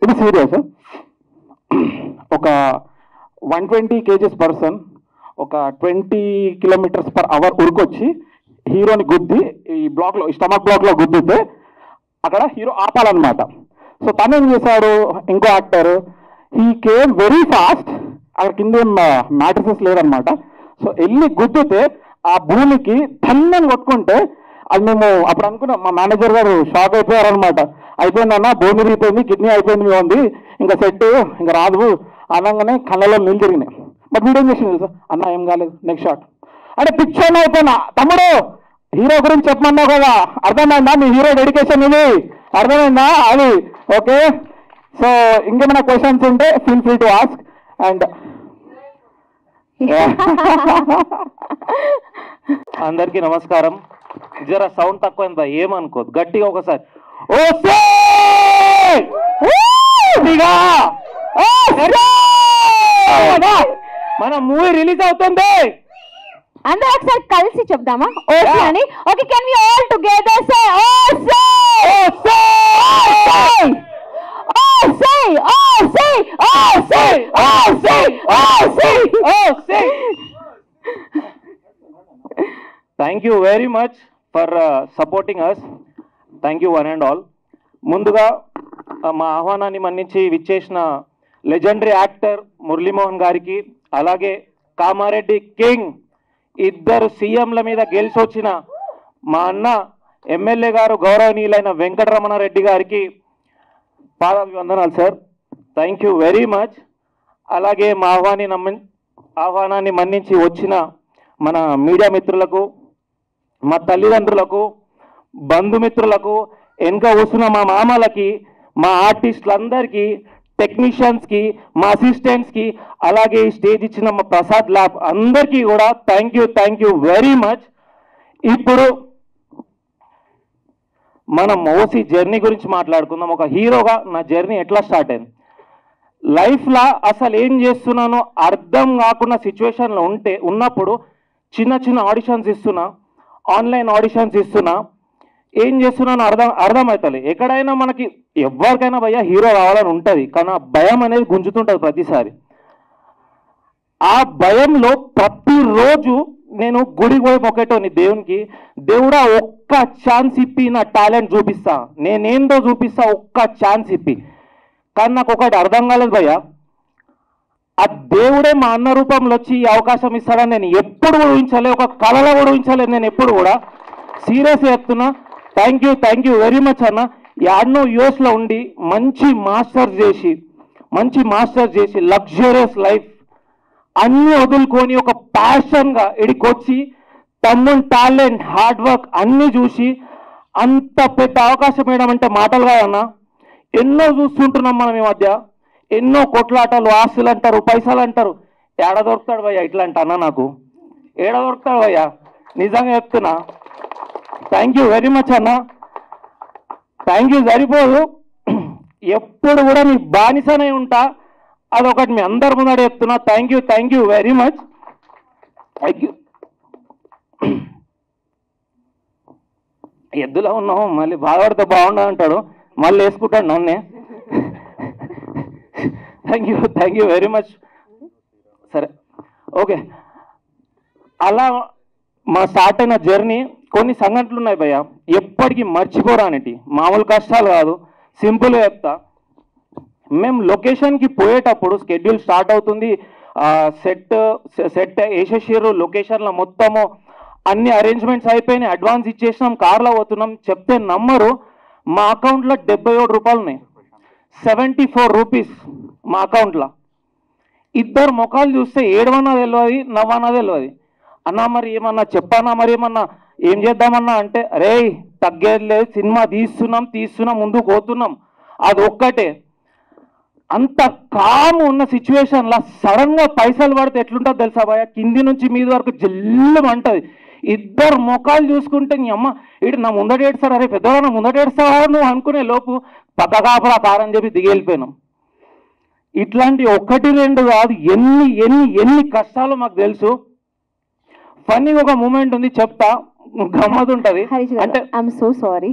Speaker 2: ఇది సీరియస్, ఒక 120 kgs పర్సన్ ఒక 20 km/h ఉరికొచ్చి హీరోని గుద్ది ఈ బ్లాక్లో, స్టమక్ బ్లాక్లో గుద్దితే అక్కడ హీరో ఆపాలన్నమాట. సో తను ఏం చేశాడు, ఇంకో actor, he came very fast. అక్కడ కింద మ్యాట్రిసెస్ లేదనమాట. సో వెళ్ళి గుద్దితే ఆ భూమికి ధన్యం కొట్టుకుంటే, అది మేము అప్పుడు అనుకున్నాం, మా మేనేజర్ గారు షాక్ అయిపోయారనమాట. అయిపోయిందన్న, బోని అయిపోయింది, కిడ్నీ అయిపోయింది, మీ ఉంది, ఇంకా సెట్ ఇంకా రాదు అనగానే కళ్ళలో నీళ్ళు తిరిగినాయి. బట్ వీడియో చేసింది తెలుసా, అన్న ఏం కాలేదు, నెక్స్ట్ షాట్. అంటే పిక్చర్ అయిపోయినా, తమ్ముడు హీరో గురించి చెప్పమన్నావు కదా, అర్థమైందా మీ హీరో డెడికేషన్ ఇది, అర్థమైందా అది? ఓకే, సో ఇంకేమైనా క్వశ్చన్స్ ఉంటే feel free to ask. And
Speaker 8: అందరికీ నమస్కారం. జర సౌండ్ తక్కువ, ఏమనుకోదు, గట్టిగా ఒకసారి మన మూవీ రిలీజ్ అవుతుంది,
Speaker 3: అందరూ ఒకసారి కలిసి చెప్దామా ఓసీ అని? Okay, can we all together say OC.
Speaker 8: Thank you very much for supporting us. Thank you one and all. ముందుగా మా ఆహ్వానాన్ని మన్నించి విచ్చేసిన లెజెండరీ యాక్టర్ మురళీమోహన్ గారికి, అలాగే కామారెడ్డి కింగ్, ఇద్దరు సీఎంల మీద గెలిచొచ్చిన మా అన్న ఎమ్మెల్యే గారు గౌరవనీయులైన వెంకటరమణారెడ్డి గారికి పాదాభివందనాలు sir. Thank you very much. అలాగే మా ఆహ్వానాన్ని మన్నించి వచ్చిన మన మీడియా మిత్రులకు, మా తల్లిదండ్రులకు, బంధుమిత్రులకు, వెనుక వస్తున్న మా మామలకి, మా ఆర్టిస్టులందరికీ, టెక్నీషియన్స్కి, మా అసిస్టెంట్స్కి, అలాగే ఈ స్టేజ్ ఇచ్చిన మా ప్రసాద్ ల్యాబ్ అందరికీ కూడా థ్యాంక్ యూ వెరీ మచ్. ఇప్పుడు మనం ఓసీ జర్నీ గురించి మాట్లాడుకుందాం. ఒక హీరోగా నా జర్నీ ఎట్లా స్టార్ట్ అయింది, లైఫ్లో అసలు ఏం చేస్తున్నానో అర్థం కాకుండా సిచ్యువేషన్లో ఉన్నప్పుడు చిన్న ఆడిషన్స్ ఇస్తున్నా, ఆన్లైన్ ఆడిషన్స్ ఇస్తున్నా, ఏం చేస్తున్నానో అర్థమవుతుంది. ఎక్కడైనా మనకి ఎవరికైనా భయ్యా హీరో కావాలని ఉంటుంది, కానీ ఆ భయం అనేది గుంజుతుంటుంది ప్రతిసారి. ఆ భయంలో ప్రతిరోజు నేను గుడికి పోయి మొక్కేటోని దేవునికి, దేవుడా ఒక్క ఛాన్స్ ఇప్పి నా టాలెంట్ చూపిస్తా, నేనేందో చూపిస్తా, ఒక్క ఛాన్స్ ఇప్పి. కానీ నాకు ఒకటి అర్థం కాలేదు భయ్యా, ఆ దేవుడే మా అన్న రూపంలో వచ్చి ఈ అవకాశం ఇస్తాడని నేను ఎప్పుడు కూడా ఊహించలేదు, ఒక కళలో కూడా ఊహించలేదు నేను ఎప్పుడు కూడా. సీరియస్ చెప్తున్నా, థ్యాంక్ యూ వెరీ మచ్ అన్న. యాడ్నో యూఎస్లో ఉండి మంచి మాస్టర్స్ చేసి లగ్జరియస్ లైఫ్ అన్నీ వదులుకొని ఒక ప్యాషన్గా ఇడికి వచ్చి తమ్ముని టాలెంట్, హార్డ్ వర్క్ అన్నీ చూసి అంత పెద్ద అవకాశం వేయడం అంటే మాటలు కాదన్నా. ఎన్నో చూస్తుంటున్నాం మనం ఈ మధ్య, ఎన్నో కొట్లాటలు, ఆస్తులు అంటారు, పైసలు అంటారు. ఏడ దొరుకుతాడు భయ్యా ఇట్లా అంట అన్న, నాకు ఏడ దొరుకుతాడు భయ్యా, నిజంగా చెప్తున్నా. థ్యాంక్ యూ వెరీ మచ్ అన్న. థ్యాంక్ యూ సరిపోదు, ఎప్పుడు కూడా నీ బానిసనే ఉంటా. అదొకటి మీ అందరి ముందర చెప్తున్నా. Thank you very much. Thank you. ఎద్దులో ఉన్నావు, మళ్ళీ బాధపడితే బాగుండదు అంటాడు, మళ్ళీ వేసుకుంటాడు నన్నే. Thank you very much. సరే, ఓకే. అలా మా స్టార్ట్ అయిన జర్నీ కొన్ని సంఘటనలు ఉన్నాయి భయ్య, ఎప్పటికీ మర్చిపోరానిటి. మామూలు కష్టాలు కాదు, సింపుల్గా చెప్తా. మేము లొకేషన్కి పోయేటప్పుడు షెడ్యూల్ స్టార్ట్ అవుతుంది, సెట్ వేసేసారు, లొకేషన్లో మొత్తము అన్ని అరేంజ్మెంట్స్ అయిపోయినాయి, అడ్వాన్స్ ఇచ్చేసినాం, కార్లో పోతున్నాం. చెప్తే నమ్మరు, మా అకౌంట్లో 77 రూపాయలు ఉన్నాయి, 74 రూపీస్ మా అకౌంట్లో. ఇద్దరు ముఖాలు చూస్తే ఏడవన్నా తెలియదు, నవ్వన్నా తెలియదు. అన్నా మరి ఏమన్నా చెప్పానా, మరి ఏమన్నా ఏం చేద్దామన్నా అంటే, అరే తగ్గేది లేదు, సినిమా తీస్తున్నాం ముందుకు పోతున్నాం, అది ఒక్కటే. అంత కామ్ ఉన్న సిచ్యువేషన్లో సడన్గా పైసలు పడితే ఎట్లుంటుందో తెలుసా భయ, కింది నుంచి మీది వరకు జల్లు అంటది. ఇద్దరు ముఖాలు చూసుకుంటే నీ అమ్మ ఇటు నా ముందట ఏడుస్తాడు, అరే పెద్దగా నా ముందట ఏడుస్తావా నువ్వు అనుకునే లోపు పక్క కాపలా కారని చెప్పి దిగెళ్ళిపోయినాం. ఇట్లాంటి 1-2 కాదు, ఎన్ని కష్టాలు మాకు తెలుసు. ఫన్నీ ఒక మూమెంట్ ఉంది, చెప్తా, గమ్మత్ ఉంటది.
Speaker 3: అంటే I'm so sorry,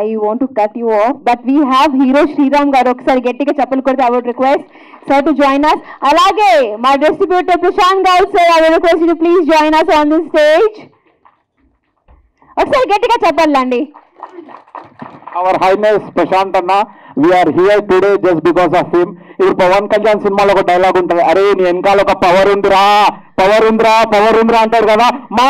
Speaker 3: I want to cut you off, but we have hero Sriram garu. ఒకసారి గట్టిగా చెప్పలు కొడితే I would request sir to join us. అలాగే మా distributor Prashanth Goud sir, I would request you to please join us on this stage. ఒకసారి గట్టిగా చెప్పాలండి.
Speaker 8: Our highness Prashanth అన్న, we're here today just because of him. ఇప్పుడు పవన్ కళ్యాణ్ సినిమాలో ఒక డైలాగ్ ఉంటుంది, అరే నీ వెనకాల ఒక పవర్ ఉందిరా అంటాడు కదా. మా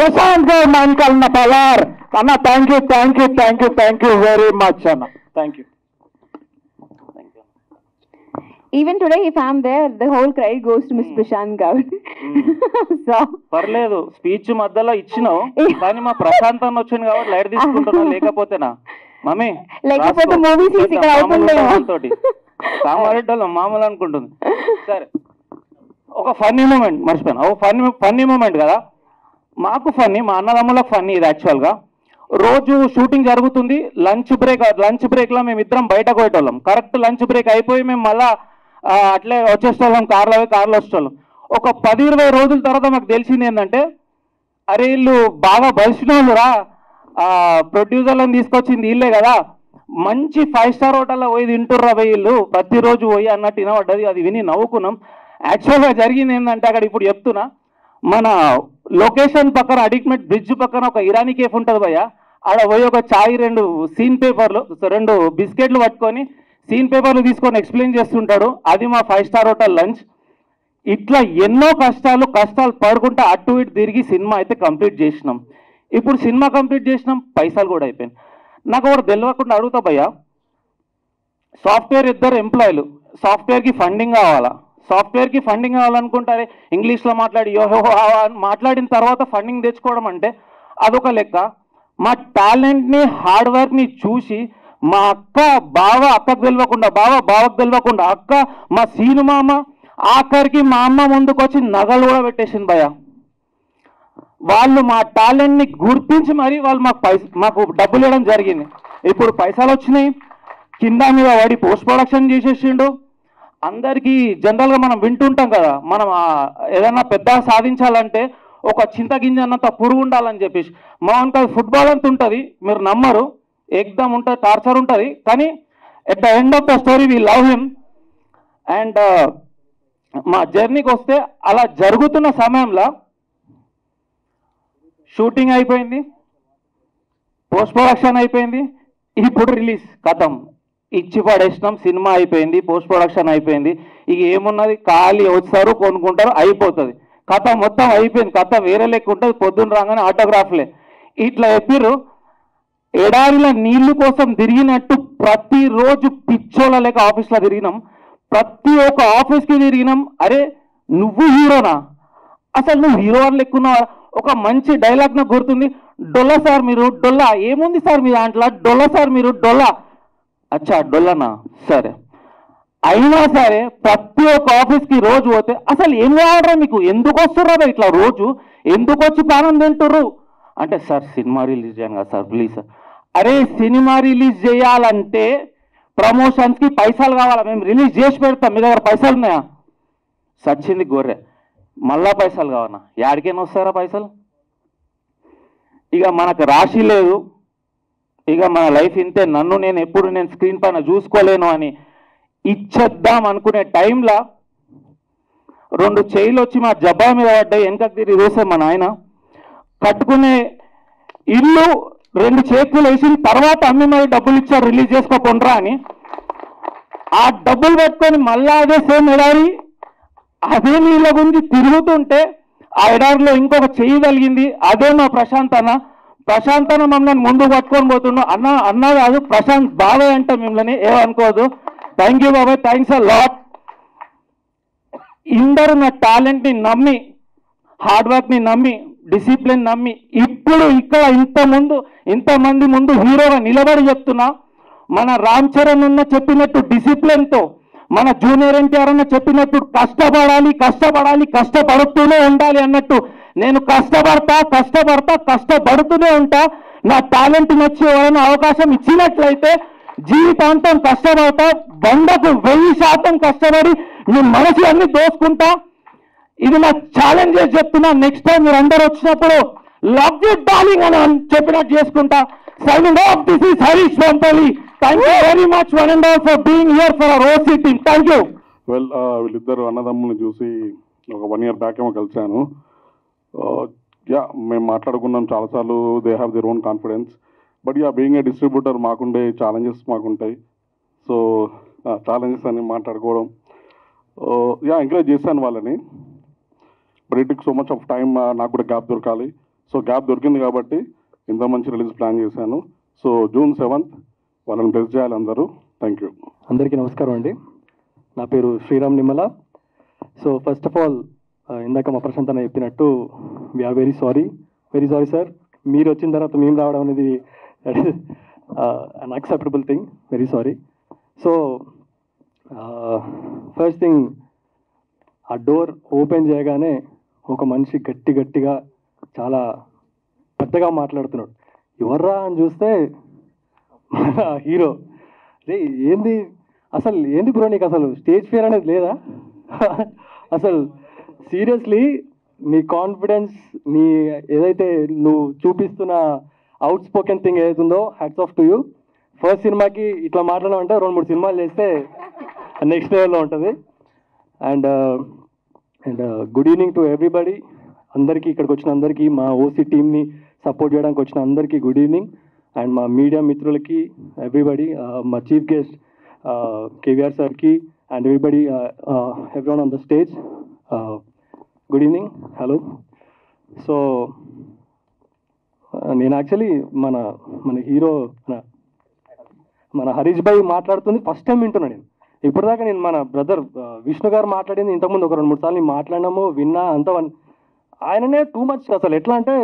Speaker 8: ప్రశాంత్ గౌడ్ మా వెనకాల ఉన్న పవర్ అన్న. థ్యాంక్ యూ వెరీ మచ్ అన్న. Thank you.
Speaker 3: Even today, if I'm there, the whole credit goes to Miss Prashant Gaud. So
Speaker 8: పర్లేదు, స్పీచ్ మధ్యలో ఇచ్చినావు కానీ మా ప్రశాంత్ అన్న వచ్చింది కాబట్టి లైట్ తీసుకుంటున్నా, లేకపోతేనా మమ్మీ
Speaker 3: లేకపోతే మూవీస్ ఇక్కడ అవుతుండే
Speaker 8: కామారెడ్డి మామూలు అనుకుంటుంది. సరే, ఒక ఫన్నీ మూమెంట్ మర్చిపోయాను. ఒక ఫన్నీ మూమెంట్ కదా, మాకు ఫన్నీ, మా అన్నదమ్ములకు ఫన్నీ ఇది. యాక్చువల్గా రోజు షూటింగ్ జరుగుతుంది, లంచ్ బ్రేక్లో మేము ఇద్దరం బయటకు పోయేటోళ్ళం. కరెక్ట్ లంచ్ బ్రేక్ అయిపోయి మేము మళ్ళా అట్లే వచ్చేసేవాళ్ళం, కార్లో వచ్చేవాళ్ళం. ఒక 10-20 రోజుల తర్వాత మాకు తెలిసింది ఏంటంటే, అరే వీళ్ళు బాగా బలిసిన వాళ్ళు రా, ప్రొడ్యూసర్లను తీసుకొచ్చింది వీళ్ళే కదా, మంచి 5 స్టార్ హోటల్లో పోయి తింటుర్రా వీళ్ళు ప్రతిరోజు పోయి అన్నట్టు వినబడ్డది. అది విని నవ్వుకున్నాం. యాక్చువల్గా జరిగింది ఏంటంటే, అక్కడ ఇప్పుడు చెప్తున్నా, మన లొకేషన్ పక్కన అడిక్మెట్ బ్రిడ్జ్ పక్కన ఒక ఇరానీ కేఫ్ ఉంటుంది భయ్య, ఆడ పోయి ఒక చాయ్ 2 సీన్ పేపర్లు 2 బిస్కెట్లు పట్టుకొని సీన్ పేపర్లు తీసుకొని ఎక్స్ప్లెయిన్ చేస్తుంటాడు. అది మా 5 స్టార్ హోటల్ లంచ్. ఇట్లా ఎన్నో కష్టాలు పడుకుంటా అటు ఇటు తిరిగి సినిమా అయితే కంప్లీట్ చేసినాం. ఇప్పుడు సినిమా కంప్లీట్ చేసినాం, పైసలు కూడా అయిపోయింది. నాకు ఒకటి తెలియకుండా అడుగుతా భయ్య, సాఫ్ట్వేర్ ఇద్దరు ఎంప్లాయీలు, సాఫ్ట్వేర్కి ఫండింగ్ కావాలనుకుంటారే, ఇంగ్లీష్లో మాట్లాడి యోహో మాట్లాడిన తర్వాత ఫండింగ్ తెచ్చుకోవడం అంటే అదొక లెక్క. మా టాలెంట్ని హార్డ్ వర్క్ని చూసి మా అక్కకు తెలియకుండా, బావకు తెలియకుండా అక్క, మా సీను మామ, ఆఖరికి మా అమ్మ ముందుకు వచ్చి నగలు కూడా పెట్టేసింది భయ్య. వాళ్ళు మా టాలెంట్ని గుర్తించి మరి వాళ్ళు మాకు డబ్బులు ఇవ్వడం జరిగింది. ఇప్పుడు పైసలు వచ్చినాయి, కింద మీద వాడి పోస్ట్ ప్రొడక్షన్ చేసేసిండు. అందరికీ జనరల్గా మనం వింటుంటాం కదా, మనం ఏదైనా పెద్ద సాధించాలంటే ఒక చింతగింజ అన్నంత పురుగు ఉండాలని చెప్పేసి. మా వంకాయ ఫుట్బాల్ అంత ఉంటుంది, మీరు నమ్మరు, ఎగ్దమ్ ఉంటుంది, టార్చర్ ఉంటుంది. కానీ at the end of the story we love him. And మా జర్నీకి వస్తే అలా జరుగుతున్న సమయంలో షూటింగ్ అయిపోయింది, పోస్ట్ ప్రొడక్షన్ అయిపోయింది, ఇప్పుడు రిలీజ్ కథం ఇచ్చి పడేసినాం. సినిమా అయిపోయింది, పోస్ట్ ప్రొడక్షన్ అయిపోయింది. ఇక ఏమున్నది, ఖాళీ వస్తారు, కొనుక్కుంటారు, అయిపోతుంది. కథ మొత్తం అయిపోయింది. కథ వేరే లెక్క ఉంటుంది, పొద్దున్న రాగానే ఆటోగ్రాఫ్లే. ఇట్లా చెప్పిర్రు. ఎడారిలో నీళ్లు కోసం తిరిగినట్టు ప్రతిరోజు పిచ్చోళ్ళ లేక ఆఫీస్లో తిరిగినాం, ప్రతి ఒక్క ఆఫీస్కి తిరిగినాం. అరే నువ్వు హీరోనా, అసలు నువ్వు హీరో అని లెక్కున్నావా? ఒక మంచి డైలాగ్ నాకు గుర్తుంది, డొల్ల సార్ మీరు డొల్లా, ఏముంది సార్ మీ దాంట్లో, డొల్ల సార్ మీరు డొల్లా. అచ్చా డొల్లనా, సరే. అయినా సరే ప్రతి ఒక్క ఆఫీస్కి రోజు పోతే అసలు ఏం కావాలరా మీకు, ఎందుకు వస్తుర్రా ఇట్లా రోజు, ఎందుకు వచ్చి ప్రాణం తింటుర్రు అంటే, సార్ సినిమా రిలీజ్ చేయంగా సార్ ప్లీజ్ సార్. అరే సినిమా రిలీజ్ చేయాలంటే ప్రమోషన్స్కి పైసలు కావాలా, మేము రిలీజ్ చేసి పెడతాం, మీ దగ్గర పైసలు ఉన్నాయా? సచ్చింది గొర్రె, మళ్ళా పైసలు కావాలా? యాడికైనా వస్తారా పైసలు? ఇక మనకు రాశి లేదు, ఇక మన లైఫ్ ఇంతే, నేను ఎప్పుడు స్క్రీన్ పైన చూసుకోలేను అని ఇచ్చేద్దాం అనుకునే టైంలో 2 చైలు వచ్చి మా జబ్బా మీద పడ్డాయి. వెనకకు తిరిగి చూస్తే మా నాయన కట్టుకునే ఇల్లు 2 చేతులు వేసిన తర్వాత అమ్మి మరి డబ్బులు ఇచ్చారు రిలీజ్ చేసుకోకుండా అని. ఆ డబ్బులు పెట్టుకొని మళ్ళా అదే సేమ్ ఎడారి, అదే నీళ్ళ గురించి తిరుగుతుంటే ఆ ఎడారిలో ఇంకొక చెయ్యి కలిగింది. అదే మా ప్రశాంత్ అన్న మమ్మల్ని ముందుకు పట్టుకొని పోతుండు. అన్న కాదు ప్రశాంత్ బాబాయ్ అంటే మిమ్మల్ని ఏమనుకోదు. థ్యాంక్ యూ బాబాయ్, థ్యాంక్స్ అ లాట్. ఇందరూ నా టాలెంట్ని నమ్మి, హార్డ్ వర్క్ని నమ్మి, డిసిప్లిన్ నమ్మి ఇప్పుడు ఇక్కడ ఇంతమంది ముందు హీరోగా నిలబడి చెప్తున్నా. మన రామ్ చరణ్ అన్న చెప్పినట్టు డిసిప్లిన్తో, మన జూనియర్ ఎన్టీఆర్ అన్న చెప్పినట్టు కష్టపడుతూనే ఉండాలి అన్నట్టు నేను కష్టపడుతూనే ఉంటా. నా టాలెంట్ నచ్చి ఎవరైనా అవకాశం ఇచ్చినట్లయితే జీవితాంతం కష్టపడతా, 100% కష్టపడి మీ మనసు అన్ని దోసుకుంటా. ఇది నా ఛాలెంజ్ చెప్తున్నా. నెక్స్ట్ టైం మీరు అందరూ వచ్చినప్పుడు లవ్ యూ డార్లింగ్ అని చెప్పినట్టు చేసుకుంటా. Signing off, this is Harish Vampalli. Thank you very much one and all for being here for our OC team. Thank you.
Speaker 9: Well, వీళ్ళిద్దరు అన్నదమ్ముల్ని చూసి ఒక 1 year బ్యాక్ ఏమో కలిశాను. మేము మాట్లాడుకున్నాం చాలాసార్లు. They have their own confidence. But being a distributor మాకుండే ఛాలెంజెస్ మాకుంటాయి. సో ఛాలెంజెస్ అని మాట్లాడుకోవడం, ఎంకరేజ్ చేశాను వాళ్ళని. But it took so much of time. నాకు కూడా గ్యాప్ దొరకాలి. సో గ్యాప్ దొరికింది కాబట్టి ఇంత మంచి రిలీజ్ ప్లాన్ చేశాను. సో June 7th వాళ్ళని బ్లెస్ చేయాలి అందరూ. Thank you.
Speaker 2: అందరికీ నమస్కారం అండి. నా పేరు Sriram Nimmala. So first of all ఇందాక మా ప్రశాంత్ అన్న చెప్పినట్టు వీఆర్ వెరీ సారీ సార్. మీరు వచ్చిన తర్వాత మేము రావడం అనేది unacceptable thing. Very sorry. So first thing, ఆ డోర్ ఓపెన్ చేయగానే ఒక మనిషి గట్టిగా చాలా పెద్దగా మాట్లాడుతున్నాడు. ఎవర్రా అని చూస్తే మన హీరో. రే ఏంది బ్రో, నీకు అసలు స్టేజ్ ఫియర్ అనేది లేదా? అసలు సీరియస్లీ నీ కాన్ఫిడెన్స్, నీ ఏదైతే నువ్వు చూపిస్తున్న అవుట్ స్పోకెన్ థింగ్ ఏదైతే ఉందో, hats off to you. First సినిమాకి ఇట్లా మాట్లాడమంటే 2-3 సినిమాలు చేస్తే నెక్స్ట్ లెవెల్లో ఉంటుంది. And good evening to everybody. అందరికీ, ఇక్కడికి వచ్చిన అందరికీ, మా ఓసీ టీమ్ని సపోర్ట్ చేయడానికి వచ్చిన అందరికీ గుడ్ ఈవినింగ్. అండ్ మా మీడియా మిత్రులకి, ఎవ్రీబడి, మా చీఫ్ గెస్ట్ కేవీఆర్ సార్కి and everybody, everyone on the stage, good evening, hello. So నేను యాక్చువల్లీ మన హీరో మన హరీష్ భాయ్ మాట్లాడుతుంది ఫస్ట్ టైం వింటున్నా నేను. ఇప్పటిదాకా నేను మన బ్రదర్ విష్ణు గారు మాట్లాడింది ఇంతకుముందు ఒక 2-3 సార్లు మాట్లాడినాము, విన్నా. అంత ఆయననే టూ మచ్. అసలు ఎట్లా అంటే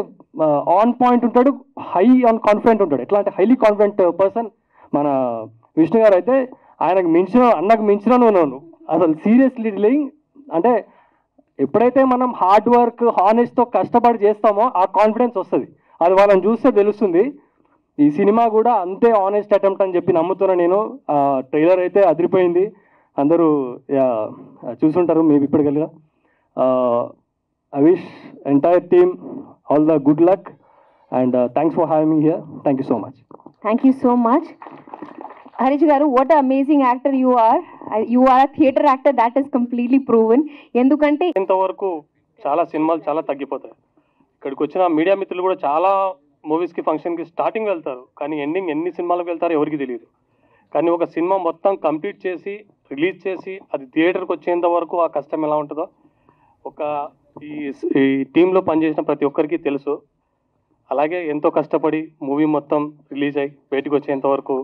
Speaker 2: ఆన్ పాయింట్ ఉంటాడు, హై ఆన్ కాన్ఫిడెంట్ ఉంటాడు. ఎట్లా అంటే హైలీ కాన్ఫిడెంట్ పర్సన్ మన విష్ణు గారు. అయితే ఆయనకు అన్నకు మించిన నువ్వు అసలు సీరియస్లీ డీలింగ్. అంటే ఎప్పుడైతే మనం హార్డ్ వర్క్ హానెస్ట్తో కష్టపడి చేస్తామో ఆ కాన్ఫిడెన్స్ వస్తుంది. అది వాళ్ళని చూస్తే తెలుస్తుంది. ఈ సినిమా కూడా అంతే ఆనెస్ట్ అటెంప్ట్ అని చెప్పి నమ్ముతున్నా నేను. ట్రైలర్ అయితే అదిరిపోయింది, అందరూ చూసుంటారు మీరు ఇప్పటికెళ్ళగా. I wish entire team all the good luck and thanks for having me here. Thank you so much.
Speaker 3: Thank you so much. Harish garu, what amazing actor you are. You are a theatre actor, that is completely proven. ఎందుకంటే
Speaker 10: ఇంతవరకు చాలా సినిమాలు చాలా తగ్గిపోతాయి. ఇక్కడికి వచ్చిన media మిత్రులు కూడా చాలా మూవీస్కి, ఫంక్షన్కి స్టార్టింగ్ వెళ్తారు, కానీ ఎండింగ్ ఎన్ని సినిమాలకు వెళ్తారో ఎవరికి తెలియదు. కానీ ఒక సినిమా మొత్తం కంప్లీట్ చేసి రిలీజ్ చేసి అది థియేటర్కి వచ్చేంత వరకు ఆ కష్టం ఎలా ఉంటుందో ఈ టీంలో పనిచేసిన ప్రతి ఒక్కరికి తెలుసు. అలాగే ఎంతో కష్టపడి మూవీ మొత్తం రిలీజ్ అయ్యి బయటకు వచ్చేంత వరకు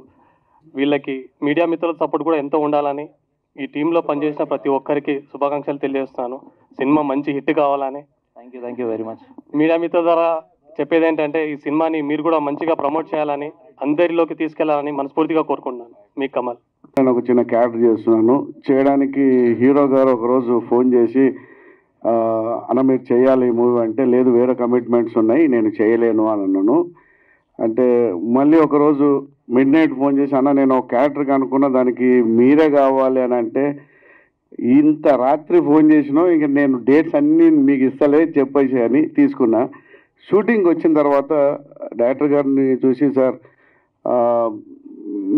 Speaker 10: వీళ్ళకి మీడియా మిత్రుల సపోర్ట్ కూడా ఎంతో ఉండాలని ఈ టీంలో పనిచేసిన ప్రతి ఒక్కరికి శుభాకాంక్షలు తెలియజేస్తున్నాను. సినిమా మంచి హిట్ కావాలని.
Speaker 8: Thank you very much.
Speaker 10: Media మిత్రుల ద్వారా చెప్పేది ఏంటంటే ఈ సినిమాని మీరు కూడా మంచిగా ప్రమోట్ చేయాలని, అందరిలోకి తీసుకెళ్లాలని మనస్ఫూర్తిగా కోరుకుంటున్నాను. మీ కమల్.
Speaker 9: నేను ఒక చిన్న క్యారెక్టర్ చేస్తున్నాను. చేయడానికి హీరో గారు ఒకరోజు ఫోన్ చేసి, అన్న మీరు చేయాలి ఈ మూవీ అంటే, లేదు వేరే కమిట్మెంట్స్ ఉన్నాయి నేను చేయలేను అని అన్నాను. అంటే మళ్ళీ ఒకరోజు మిడ్ నైట్ ఫోన్ చేసి అన్న నేను ఒక క్యారెక్టర్కి అనుకున్న దానికి మీరే కావాలి అని అంటే ఇంత రాత్రి ఫోన్ చేసినా ఇంక నేను డేట్స్ అన్నీ మీకు ఇస్తలే చెప్పేసి అని తీసుకున్నా. షూటింగ్ వచ్చిన తర్వాత డైరెక్టర్ గారిని చూసి సార్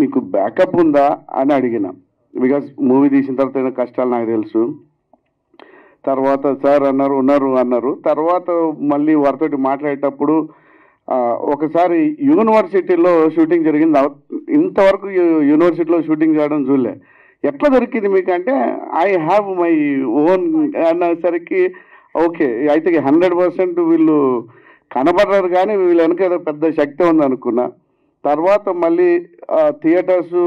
Speaker 9: మీకు బ్యాకప్ ఉందా అని అడిగిన. బికాస్ మూవీ తీసిన తర్వాత ఏదో కష్టాలు నాకు తెలుసు. తర్వాత సార్ ఉన్నారు. తర్వాత మళ్ళీ వారితోటి మాట్లాడేటప్పుడు ఒకసారి యూనివర్సిటీలో షూటింగ్ జరిగింది. ఇంతవరకు యూనివర్సిటీలో షూటింగ్ చేయడం చూడలే. ఎట్లా దొరికింది మీకు అంటే ఐ హ్యావ్ మై ఓన్ అనేసరికి ఓకే అయితే 100% వీళ్ళు కనబడరు కానీ వీళ్ళు వెనక ఏదో పెద్ద శక్తి ఉంది అనుకున్నా. తర్వాత మళ్ళీ థియేటర్స్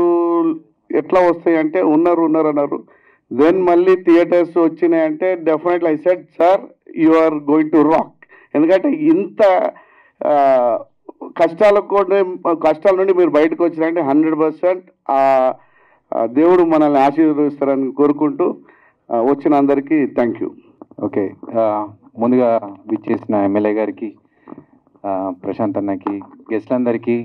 Speaker 9: ఎట్లా వస్తాయి అంటే ఉన్నారు అన్నారు. దెన్ మళ్ళీ థియేటర్స్ వచ్చినాయంటే definitely I said sir you are going to rock. ఎందుకంటే ఇంత కష్టాల నుండి మీరు బయటకు వచ్చినారంటే 100% దేవుడు మనల్ని ఆశీర్వదిస్తారని కోరుకుంటూ వచ్చిన అందరికీ థ్యాంక్ యూ.
Speaker 11: ఓకే, ముందుగా విచ్చేసిన ఎమ్మెల్యే గారికి, ప్రశాంత్ అన్నకి, గెస్ట్లందరికీ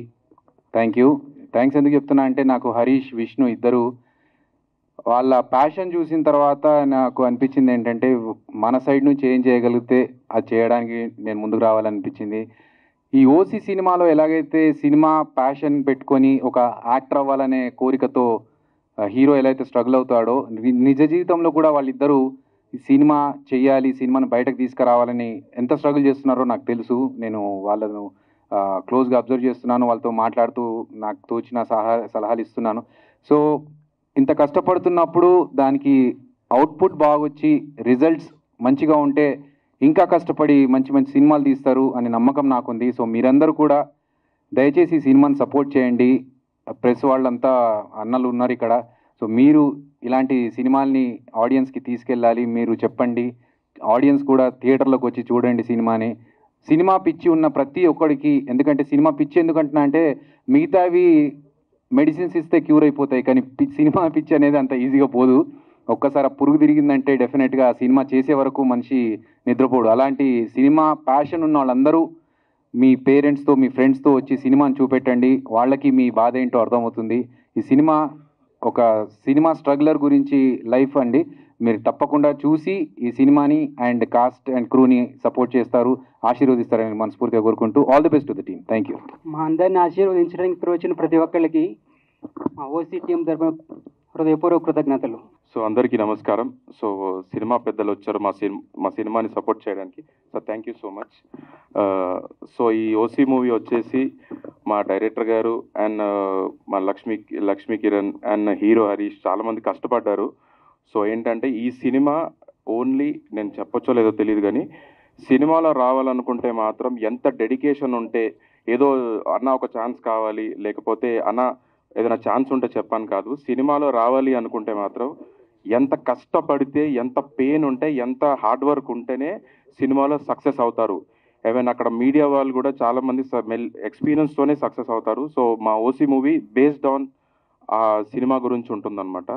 Speaker 11: థ్యాంక్స్ ఎందుకు చెప్తున్నా అంటే నాకు హరీష్, విష్ణు ఇద్దరు వాళ్ళ ప్యాషన్ చూసిన తర్వాత నాకు అనిపించింది ఏంటంటే మన సైడ్ నుంచి ఏం చేయగలిగితే అది చేయడానికి నేను ముందుకు రావాలనిపించింది. ఈ ఓసీ సినిమాలో ఎలాగైతే సినిమా ప్యాషన్ పెట్టుకొని ఒక యాక్టర్ అవ్వాలనే కోరికతో హీరో ఎలా అయితే స్ట్రగుల్ అవుతాడో నిజ జీవితంలో కూడా వాళ్ళిద్దరూ సినిమా చేయాలి, సినిమాని బయటకు తీసుకురావాలని ఎంత స్ట్రగుల్ చేస్తున్నారో నాకు తెలుసు. నేను వాళ్ళను క్లోజ్గా అబ్జర్వ్ చేస్తున్నాను, వాళ్ళతో మాట్లాడుతూ నాకు తోచిన సలహాలు ఇస్తున్నాను. సో ఇంత కష్టపడుతున్నప్పుడు దానికి అవుట్పుట్ బాగొచ్చి రిజల్ట్స్ మంచిగా ఉంటే ఇంకా కష్టపడి మంచి మంచి సినిమాలు తీస్తారు అనే నమ్మకం నాకుంది. సో మీరందరూ కూడా దయచేసి ఈ సినిమాని సపోర్ట్ చేయండి. ప్రెస్ వాళ్ళంతా అన్నలు ఉన్నారు ఇక్కడ. సో మీరు ఇలాంటి సినిమాల్ని ఆడియన్స్కి తీసుకెళ్ళాలి, మీరు చెప్పండి. ఆడియన్స్ కూడా థియేటర్లోకి వచ్చి చూడండి సినిమాని. సినిమా పిచ్చి ఉన్న ప్రతి ఒక్కడికి, ఎందుకంటే సినిమా పిచ్చి ఎందుకంటున్నా అంటే మిగతావి మెడిసిన్స్ ఇస్తే క్యూర్ అయిపోతాయి, కానీ సినిమా పిచ్చి అనేది అంత ఈజీగా పోదు. ఒక్కసారి ఆ పురుగు తిరిగిందంటే డెఫినెట్గా ఆ సినిమా చేసే వరకు మనిషి నిద్రపోడు. అలాంటి సినిమా ప్యాషన్ ఉన్న వాళ్ళందరూ మీ పేరెంట్స్తో, మీ ఫ్రెండ్స్తో వచ్చి సినిమాని చూపెట్టండి. వాళ్ళకి మీ బాధ ఏంటో అర్థమవుతుంది. ఈ సినిమా ఒక సినిమా స్ట్రగ్లర్ గురించి లైఫ్ అండి. మీరు తప్పకుండా చూసి ఈ సినిమాని అండ్ కాస్ట్ అండ్ క్రూని సపోర్ట్ చేస్తారు, ఆశీర్వదిస్తారని మనస్ఫూర్తిగా కోరుకుంటూ all the best to the team. Thank you.
Speaker 7: మా అందరిని ఆశీర్వదించడానికి ఇప్పుడు వచ్చిన ప్రతి ఒక్కళ్ళకి మా ఓసీ టీం తరఫున హృదయపూర్వక కృతజ్ఞతలు.
Speaker 12: సో అందరికీ నమస్కారం. సో సినిమా పెద్దలు వచ్చారు మా సినిమాని సపోర్ట్ చేయడానికి. So thank you so much. So ఈ ఓసీ మూవీ వచ్చేసి మా డైరెక్టర్ గారు అండ్ మా లక్ష్మీ కిరణ్ అండ్ హీరో హరీష్ చాలామంది కష్టపడ్డారు. సో ఏంటంటే ఈ సినిమా ఓన్లీ నేను చెప్పొచ్చో లేదో తెలియదు కానీ సినిమాలో రావాలనుకుంటే మాత్రం ఎంత డెడికేషన్ ఉంటే, ఏదో అన్న ఒక ఛాన్స్ కావాలి లేకపోతే అన్న ఏదైనా ఛాన్స్ ఉంటే చెప్పాను కాదు, సినిమాలో రావాలి అనుకుంటే మాత్రం ఎంత కష్టపడితే, ఎంత పెయిన్ ఉంటే, ఎంత హార్డ్ వర్క్ ఉంటేనే సినిమాలో సక్సెస్ అవుతారు. ఈవెన్ అక్కడ మీడియా వాళ్ళు కూడా చాలామంది ఎక్స్పీరియన్స్తోనే సక్సెస్ అవుతారు. సో మా ఓసీ మూవీ బేస్డ్ ఆన్ ఆ సినిమా గురించి ఉంటుందన్నమాట.